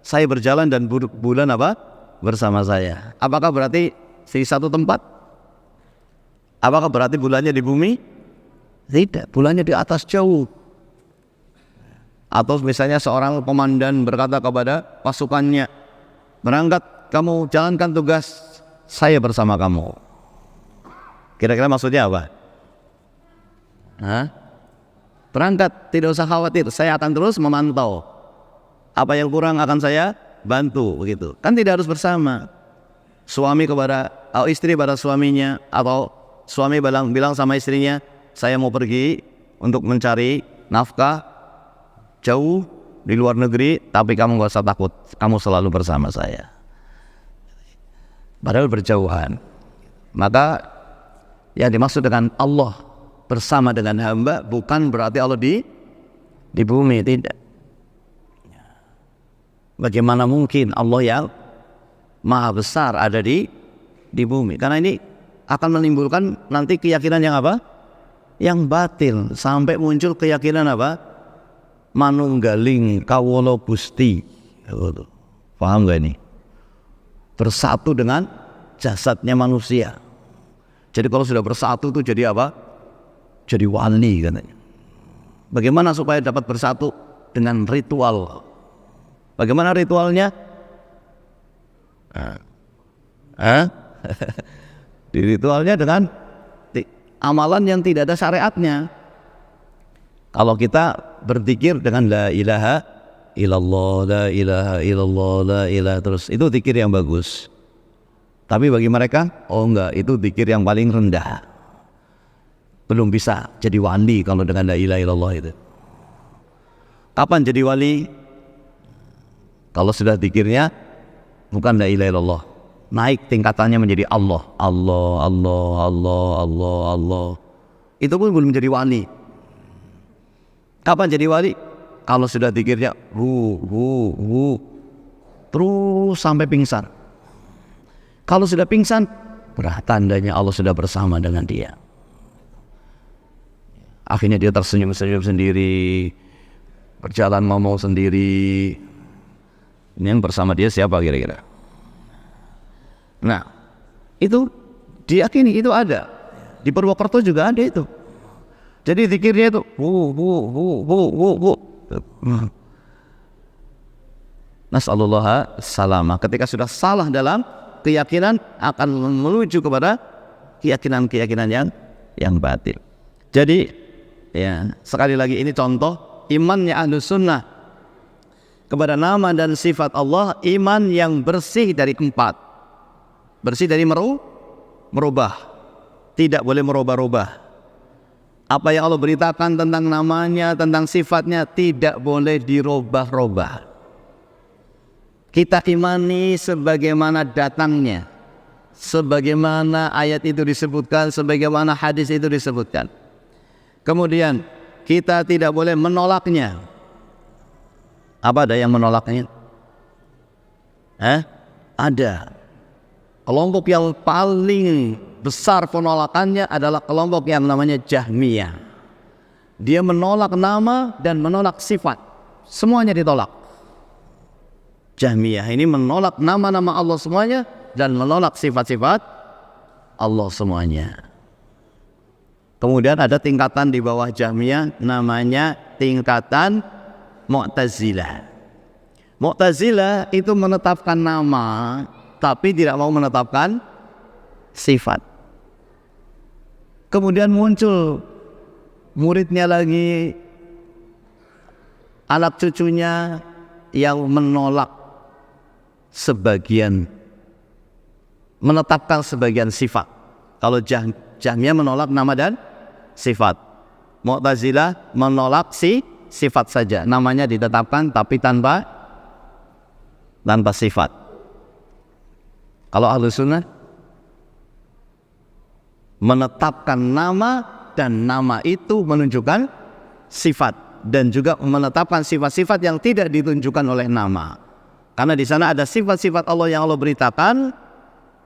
Saya berjalan dan bulan apa? Bersama saya. Apakah berarti di satu tempat? Apakah berarti bulannya di bumi? Tidak, bulannya di atas jauh. Atau misalnya seorang komandan berkata kepada pasukannya, berangkat, kamu jalankan tugas, saya bersama kamu. Kira-kira maksudnya apa? Berangkat, tidak usah khawatir, saya akan terus memantau. Apa yang kurang akan saya bantu, begitu. Kan tidak harus bersama. Suami kepada istri pada suaminya, atau suami bilang sama istrinya, saya mau pergi untuk mencari nafkah jauh di luar negeri, tapi kamu gak usah takut, kamu selalu bersama saya. Padahal berjauhan. Maka yang dimaksud dengan Allah bersama dengan hamba bukan berarti Allah di bumi, tidak. Bagaimana mungkin Allah yang maha besar ada di bumi? Karena ini akan menimbulkan nanti keyakinan yang apa? Yang batil, sampai muncul keyakinan apa? Manunggaling kawula Gusti. Paham gak ini? Bersatu dengan jasadnya manusia. Jadi kalau sudah bersatu itu jadi apa? Jadi wali katanya. Bagaimana supaya dapat bersatu? Dengan ritual. Bagaimana ritualnya? Di ritualnya dengan amalan yang tidak ada syariatnya. Kalau kita berzikir dengan la ilaha illallah, la ilaha illallah, la ilaha terus, itu zikir yang bagus. Tapi bagi mereka, oh enggak, itu zikir yang paling rendah. Belum bisa jadi wali kalau dengan la ilaha illallah itu. Kapan jadi wali? Kalau sudah zikirnya bukan la ilaha illallah, naik tingkatannya menjadi Allah, Allah, Allah, Allah, Allah, Allah. Itu pun belum jadi wali. Kapan jadi wali? Kalau sudah zikirnya terus sampai pingsan. Kalau sudah pingsan, berarti tandanya Allah sudah bersama dengan dia. Akhirnya dia tersenyum-senyum sendiri, berjalan ngomong sendiri. Ini yang bersama dia siapa kira-kira? Nah, itu diyakini, itu ada. Di Purwokerto juga ada itu. Jadi zikirnya itu Nas'alullah salama. Ketika sudah salah dalam keyakinan akan menuju kepada keyakinan-keyakinan yang batil. Jadi ya, sekali lagi ini contoh imannya Ahlus Sunnah kepada nama dan sifat Allah, iman yang bersih dari empat. Bersih dari merubah. Tidak boleh merubah-rubah. Apa yang Allah beritakan tentang namanya, tentang sifatnya tidak boleh dirubah-rubah. Kita imani sebagaimana datangnya, sebagaimana ayat itu disebutkan, sebagaimana hadis itu disebutkan. Kemudian kita tidak boleh menolaknya. Apa ada yang menolaknya? Ada. Kelompok yang paling besar penolakannya adalah kelompok yang namanya Jahmiyah. Dia menolak nama dan menolak sifat. Semuanya ditolak. Jahmiyah ini menolak nama-nama Allah semuanya dan menolak sifat-sifat Allah semuanya. Kemudian ada tingkatan di bawah Jahmiyah namanya tingkatan Mu'tazilah. Mu'tazilah itu menetapkan nama tapi tidak mau menetapkan sifat. Kemudian muncul muridnya lagi, anak cucunya yang menolak sebagian menetapkan sebagian sifat. Kalau Jahmiyah menolak nama dan sifat. Mu'tazilah menolak sifat saja, namanya ditetapkan tapi tanpa sifat. Kalau Ahlus Sunnah menetapkan nama dan nama itu menunjukkan sifat, dan juga menetapkan sifat-sifat yang tidak ditunjukkan oleh nama. Karena di sana ada sifat-sifat Allah yang Allah beritakan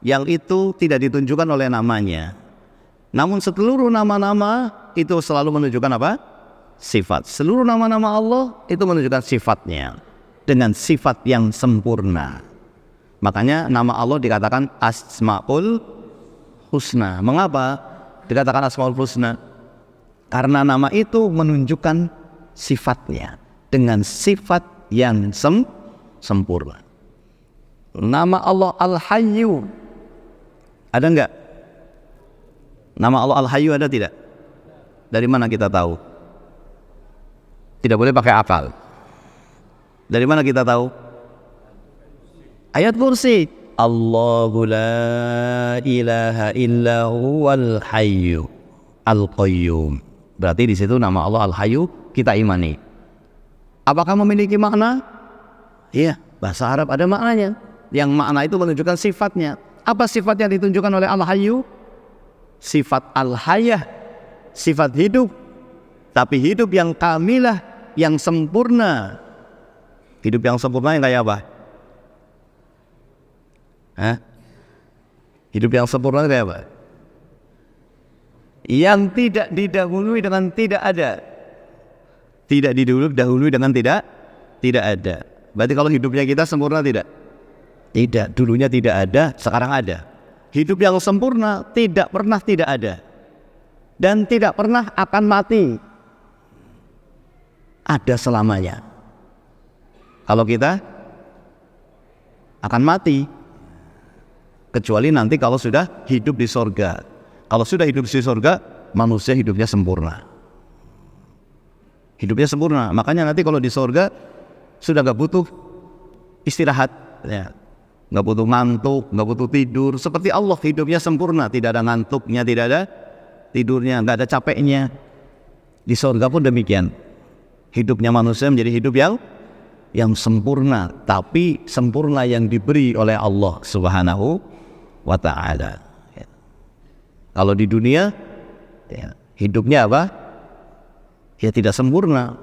yang itu tidak ditunjukkan oleh namanya. Namun seluruh nama-nama itu selalu menunjukkan apa? Sifat. Seluruh nama-nama Allah itu menunjukkan sifatnya dengan sifat yang sempurna. Makanya nama Allah dikatakan Asmaul Husna. Mengapa dikatakan Asmaul Husna? Karena nama itu menunjukkan sifatnya dengan sifat yang sempurna. Nama Allah Al-Hayyu ada enggak? Nama Allah Al-Hayyu ada tidak? Dari mana kita tahu? Tidak boleh pakai akal. Dari mana kita tahu? Ayat kursi. Allahu la ilaha illa huwal hayyu al-qayyum. Berarti di situ nama Allah Al-Hayyu kita imani. Apakah memiliki makna? Iya, bahasa Arab ada maknanya. Yang makna itu menunjukkan sifatnya. Apa sifat yang ditunjukkan oleh Al-Hayyu? Sifat Al-Hayah, sifat hidup. Tapi hidup yang kamilah, yang sempurna. Hidup yang sempurna yang kayak apa? Hidup yang sempurna kayak apa? Yang tidak didahului dengan tidak ada. Tidak didahului dengan tidak ada. Berarti kalau hidupnya kita sempurna tidak? Tidak, dulunya tidak ada, sekarang ada. Hidup yang sempurna tidak pernah tidak ada. Dan tidak pernah akan mati. Ada selamanya. Kalau kita akan mati, kecuali nanti kalau sudah hidup di sorga. Kalau sudah hidup di sorga, manusia hidupnya sempurna. Hidupnya sempurna. Makanya nanti kalau di sorga sudah gak butuh istirahat, ya. Gak butuh ngantuk, gak butuh tidur. Seperti Allah hidupnya sempurna, tidak ada ngantuknya, tidak ada tidurnya, gak ada capeknya. Di sorga pun demikian. Hidupnya manusia menjadi hidup yang sempurna, tapi sempurna yang diberi oleh Allah Subhanahu wa ta'ala. Kalau di dunia ya, hidupnya apa? Ya tidak sempurna.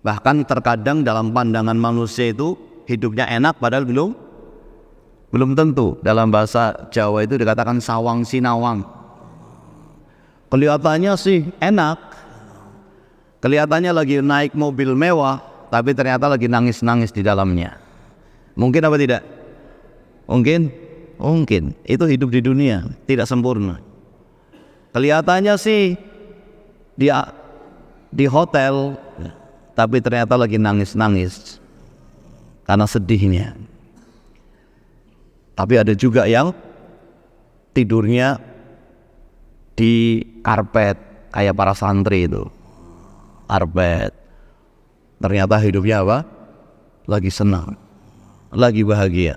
Bahkan terkadang dalam pandangan manusia itu hidupnya enak padahal belum tentu. Dalam bahasa Jawa itu dikatakan sawang sinawang. Kelihatannya sih enak, kelihatannya lagi naik mobil mewah, tapi ternyata lagi nangis-nangis di dalamnya. Mungkin apa tidak? Mungkin. Itu hidup di dunia tidak sempurna. Kelihatannya sih dia di hotel, tapi ternyata lagi nangis-nangis karena sedihnya. Tapi ada juga yang tidurnya di karpet kayak para santri itu. Karpet. Ternyata hidupnya apa? Lagi senang, lagi bahagia.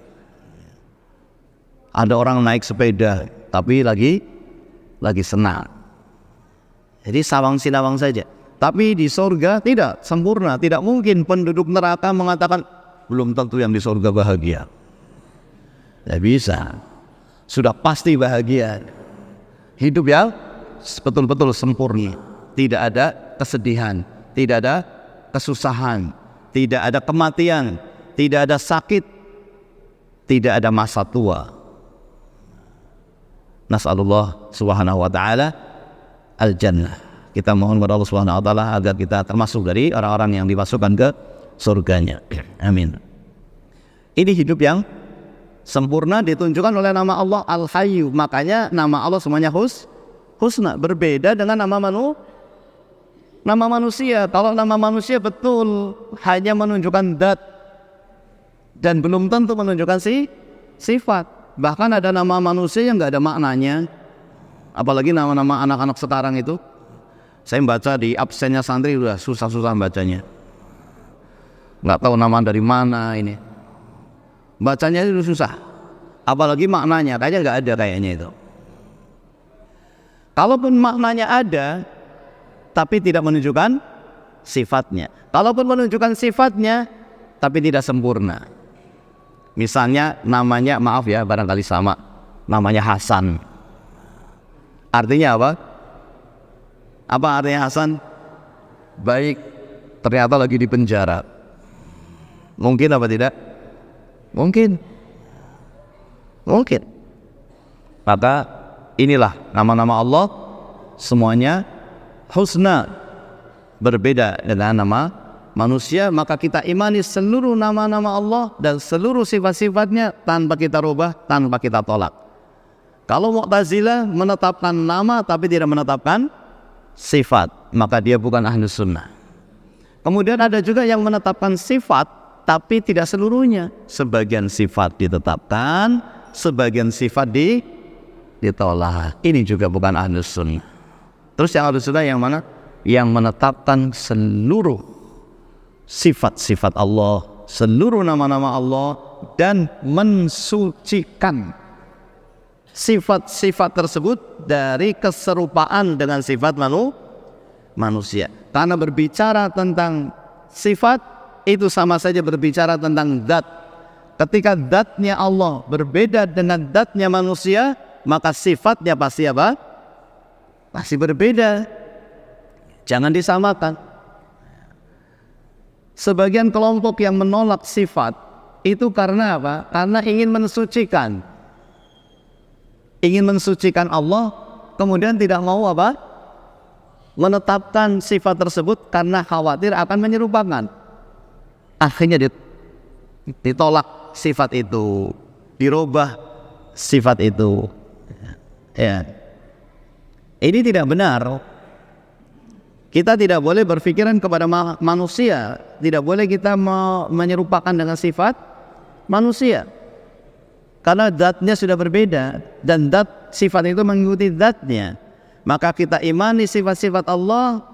Ada orang naik sepeda tapi lagi senang. Jadi sawang sinawang saja. Tapi di sorga tidak sempurna. Tidak mungkin penduduk neraka mengatakan belum tentu yang di sorga bahagia. Tidak bisa. Sudah pasti bahagia. Hidup yang betul-betul sempurna. Tidak ada kesedihan, tidak ada kesusahan, tidak ada kematian, tidak ada sakit, tidak ada masa tua. Nas'alullah subhanahu wa ta'ala al-jannah. Kita mohon kepada Allah subhanahu wa ta'ala agar kita termasuk dari orang-orang yang dimasukkan ke surganya. Amin. Ini hidup yang sempurna ditunjukkan oleh nama Allah Al-Hayyu. Makanya nama Allah semuanya husna. Berbeda dengan nama manusia. Kalau nama manusia betul hanya menunjukkan dat dan belum tentu menunjukkan sifat. Bahkan ada nama manusia yang gak ada maknanya. Apalagi nama-nama anak-anak sekarang itu. Saya baca di absennya santri udah susah-susah bacanya. Gak tahu nama dari mana ini. Bacanya itu susah. Apalagi maknanya, kayaknya nggak ada kayaknya itu. Kalaupun maknanya ada, tapi tidak menunjukkan sifatnya. Kalaupun menunjukkan sifatnya, tapi tidak sempurna. Misalnya namanya, maaf ya, barangkali sama, namanya Hasan. Artinya apa? Apa artinya Hasan? Baik, ternyata lagi di penjara. Mungkin apa tidak? Mungkin. Maka inilah nama-nama Allah, semuanya husna, berbeda dengan nama manusia. Maka kita imani seluruh nama-nama Allah dan seluruh sifat-sifatnya tanpa kita rubah, tanpa kita tolak. Kalau Mu'tazilah menetapkan nama tapi tidak menetapkan sifat, maka dia bukan ahlus sunnah. Kemudian ada juga yang menetapkan sifat tapi tidak seluruhnya. Sebagian sifat ditetapkan, sebagian sifat ditolak. Ini juga bukan ahlus sunnah. Terus yang ahlus sunnah yang mana? Yang menetapkan seluruh sifat-sifat Allah, seluruh nama-nama Allah, dan mensucikan sifat-sifat tersebut dari keserupaan dengan sifat manusia. Karena berbicara tentang sifat itu sama saja berbicara tentang zat. Ketika zatnya Allah berbeda dengan zatnya manusia, maka sifatnya pasti apa? Pasti berbeda. Jangan disamakan. Sebagian kelompok yang menolak sifat itu karena apa? Karena ingin mensucikan Allah, kemudian tidak mau apa? Menetapkan sifat tersebut karena khawatir akan menyerupakan. Akhirnya ditolak sifat itu, dirubah sifat itu. Ya. Ini tidak benar. Kita tidak boleh berpikiran kepada manusia, tidak boleh kita menyerupakan dengan sifat manusia. Karena zatnya sudah berbeda dan zat sifat itu mengikuti zatnya. Maka kita imani sifat-sifat Allah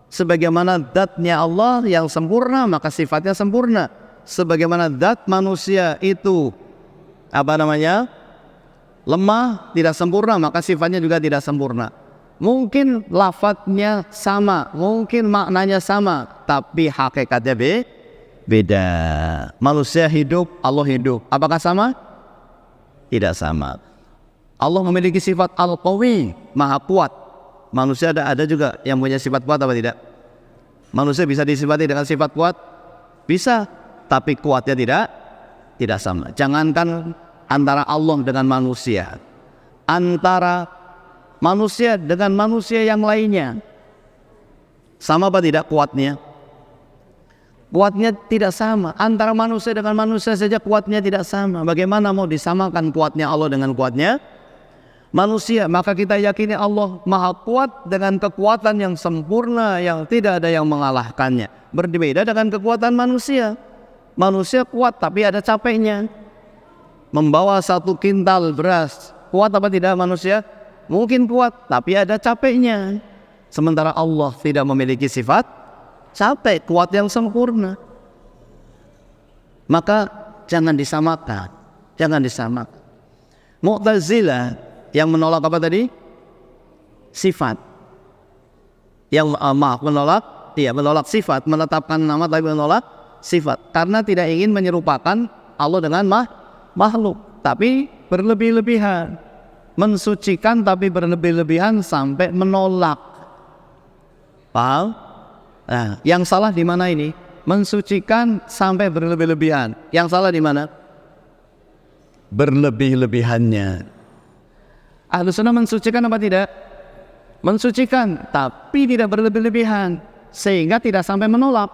sebagaimana zatnya Allah yang sempurna, maka sifatnya sempurna. Sebagaimana zat manusia itu lemah, tidak sempurna, maka sifatnya juga tidak sempurna. Mungkin lafadznya sama, mungkin maknanya sama, tapi hakikatnya beda. Manusia hidup, Allah hidup. Apakah sama? Tidak sama. Allah memiliki sifat Al-Qawi, Maha kuat. Manusia ada juga yang punya sifat kuat apa tidak? Manusia bisa disifati dengan sifat kuat? Bisa, tapi kuatnya tidak sama. Jangankan antara Allah dengan manusia, antara manusia dengan manusia yang lainnya sama apa tidak kuatnya? Kuatnya tidak sama. Antara manusia dengan manusia saja kuatnya tidak sama. Bagaimana mau disamakan kuatnya Allah dengan kuatnya manusia? Maka kita yakini Allah Maha kuat dengan kekuatan yang sempurna, yang tidak ada yang mengalahkannya. Berbeda dengan kekuatan manusia. Manusia kuat tapi ada capeknya. Membawa 1 kintal beras, kuat apa tidak manusia? Mungkin kuat tapi ada capeknya. Sementara Allah tidak memiliki sifat capek, kuat yang sempurna. Maka jangan disamakan. Mu'tazilah yang menolak apa tadi? Sifat. Yang menolak sifat, menetapkan nama tapi menolak sifat. Karena tidak ingin menyerupakan Allah dengan makhluk, tapi berlebih-lebihan. Mensucikan tapi berlebih-lebihan sampai menolak. Paham? Nah, yang salah di mana ini? Mensucikan sampai berlebih-lebihan. Yang salah di mana? Berlebih-lebihannya. Ahlus sunnah mensucikan apa tidak? Mensucikan, tapi tidak berlebih-lebihan, sehingga tidak sampai menolak.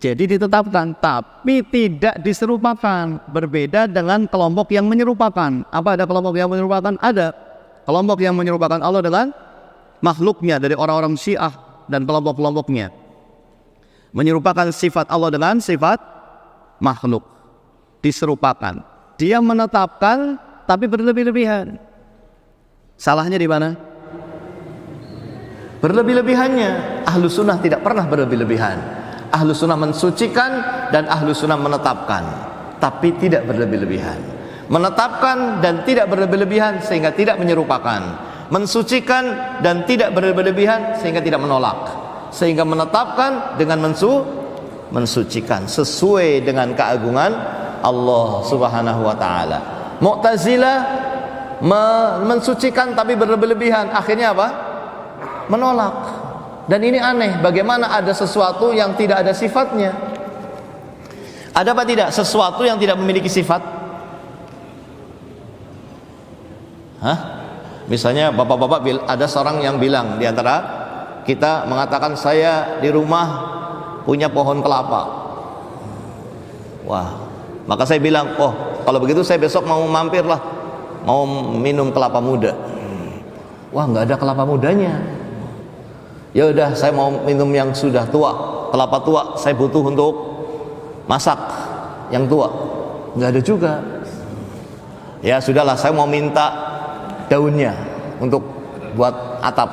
Jadi ditetapkan, tapi tidak diserupakan. Berbeda dengan kelompok yang menyerupakan. Apa ada kelompok yang menyerupakan? Ada. Kelompok yang menyerupakan Allah dengan makhluknya dari orang-orang Syiah dan kelompok-kelompoknya. Menyerupakan sifat Allah dengan sifat makhluk. Diserupakan. Dia menetapkan tapi berlebih-lebihan. Salahnya di mana? Berlebih-lebihannya. Ahlus sunnah tidak pernah berlebih-lebihan. Ahlus sunnah mensucikan dan ahlus sunnah menetapkan, tapi tidak berlebih-lebihan. Menetapkan dan tidak berlebih-lebihan sehingga tidak menyerupakan. Mensucikan dan tidak berlebih-lebihan sehingga tidak menolak. Sehingga menetapkan dengan mensucikan sesuai dengan keagungan Allah Subhanahu wa taala. Mu'tazilah mensucikan tapi berlebih-lebihan, akhirnya apa? Menolak. Dan ini aneh, bagaimana ada sesuatu yang tidak ada sifatnya? Ada apa tidak sesuatu yang tidak memiliki sifat? Misalnya bapak-bapak, ada seorang yang bilang di antara kita mengatakan, saya di rumah punya pohon kelapa. Wah, maka saya bilang, oh kalau begitu saya besok mau mampir lah, mau minum kelapa muda. Wah, nggak ada kelapa mudanya. Ya udah, saya mau minum yang sudah tua, kelapa tua. Saya butuh untuk masak yang tua, nggak ada juga. Ya sudahlah, saya mau minta daunnya untuk buat atap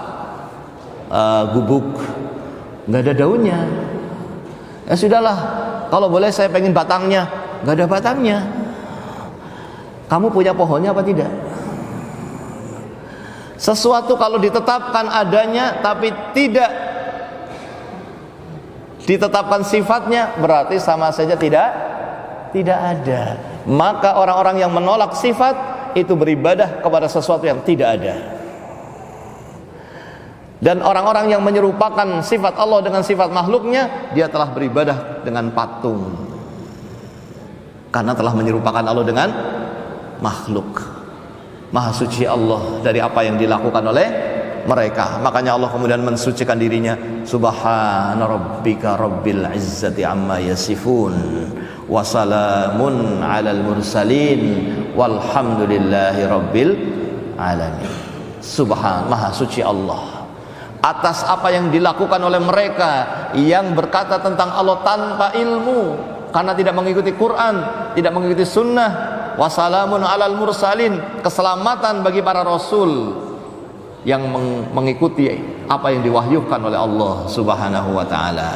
gubuk, nggak ada daunnya. Ya sudahlah, kalau boleh saya pengen batangnya, nggak ada batangnya. Kamu punya pohonnya apa tidak? Sesuatu kalau ditetapkan adanya tapi tidak ditetapkan sifatnya, berarti sama saja tidak ada. Maka orang-orang yang menolak sifat itu beribadah kepada sesuatu yang tidak ada. Dan orang-orang yang menyerupakan sifat Allah dengan sifat makhluknya, dia telah beribadah dengan patung, karena telah menyerupakan Allah dengan makhluk. Maha suci Allah dari apa yang dilakukan oleh mereka. Makanya Allah kemudian mensucikan dirinya. Subhana rabbika rabbil izzati amma yasifun, wa salamun alal mursalin, walhamdulillahi rabbil alamin. Subhan, maha suci Allah atas apa yang dilakukan oleh mereka yang berkata tentang Allah tanpa ilmu, karena tidak mengikuti Quran, tidak mengikuti sunnah. Wassalamun alal mursalin, keselamatan bagi para rasul yang mengikuti apa yang diwahyukan oleh Allah Subhanahu wa taala.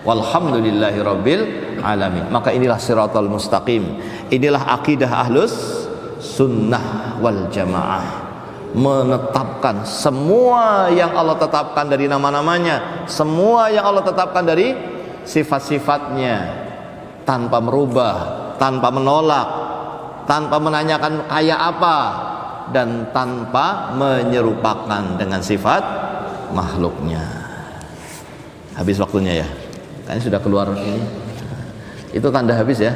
Walhamdulillahi rabbil alamin. Maka inilah siratal mustaqim. Inilah akidah ahlus sunnah wal jamaah. Menetapkan semua yang Allah tetapkan dari nama-namanya, semua yang Allah tetapkan dari sifat-sifatnya, tanpa merubah, tanpa menolak, tanpa menanyakan kayak apa, dan tanpa menyerupakan dengan sifat makhluknya. Habis waktunya ya, kayaknya sudah keluar ini. Itu tanda habis ya.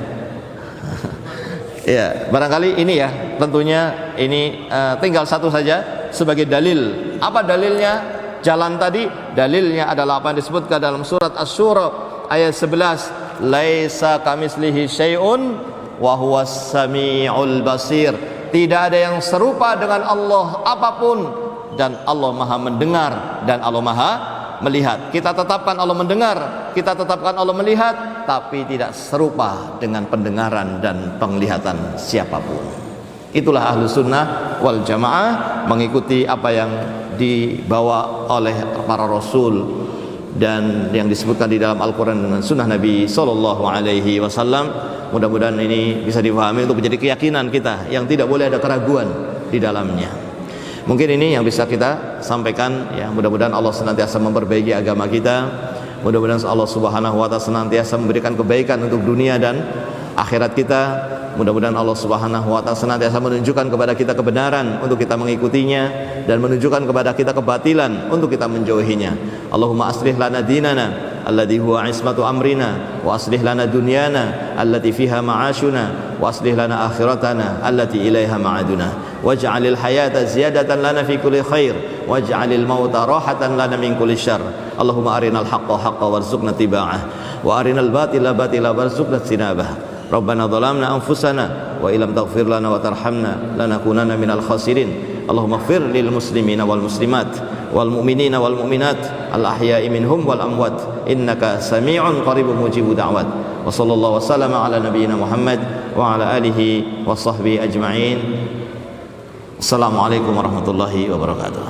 Ya, barangkali ini ya, tentunya ini tinggal satu saja sebagai dalil. Apa dalilnya? Jalan tadi, dalilnya adalah apa yang disebutkan dalam surat Asy-Syura ayat 11, laisa kamislihi syai'un wa huwas samiul basir. Tidak ada yang serupa dengan Allah apapun, dan Allah Maha mendengar dan Allah Maha melihat. Kita tetapkan Allah mendengar, kita tetapkan Allah melihat, tapi tidak serupa dengan pendengaran dan penglihatan siapapun. Itulah ahlu sunnah wal jamaah, mengikuti apa yang dibawa oleh para rasul dan yang disebutkan di dalam Al-Quran dan sunnah Nabi Sallallahu Alaihi Wasallam. Mudah-mudahan ini bisa difahami untuk menjadi keyakinan kita yang tidak boleh ada keraguan di dalamnya. Mungkin ini yang bisa kita sampaikan ya. Mudah-mudahan Allah senantiasa memperbaiki agama kita. Mudah-mudahan Allah Subhanahu wa taala senantiasa memberikan kebaikan untuk dunia dan akhirat kita. Mudah-mudahan Allah Subhanahu wa taala senantiasa menunjukkan kepada kita kebenaran untuk kita mengikutinya, dan menunjukkan kepada kita kebatilan untuk kita menjauhinya. Allahumma aslih lana dinana alladhi huwa ismatu amrina, wa aslih lana dunyana allati fiha ma'ashuna, wa aslih lana akhiratana allati ilaiha ma'aduna, waj'alil hayata ziyadatan lana fi kulli khair, waj'alil mauta rahatan lana min kulli syarr. Allahumma arinal haqqa haqqan warzuqna tiba'ah, wa arinal batila batila warzuqna tinabah. Rabbana dhalamna anfusana wa illam taghfir lana wa tarhamna lanakunanna minal khasirin. Allahumma ighfir lil muslimina wal muslimat wal mu'minina wal mu'minat al ahya'i minhum wal amwat innaka sami'un qaribun mujibud da'wat. Wa sallallahu wa sallama ala nabiyyina Muhammad wa ala alihi wa sahbihi ajma'in. Assalamualaikum warahmatullahi wabarakatuh.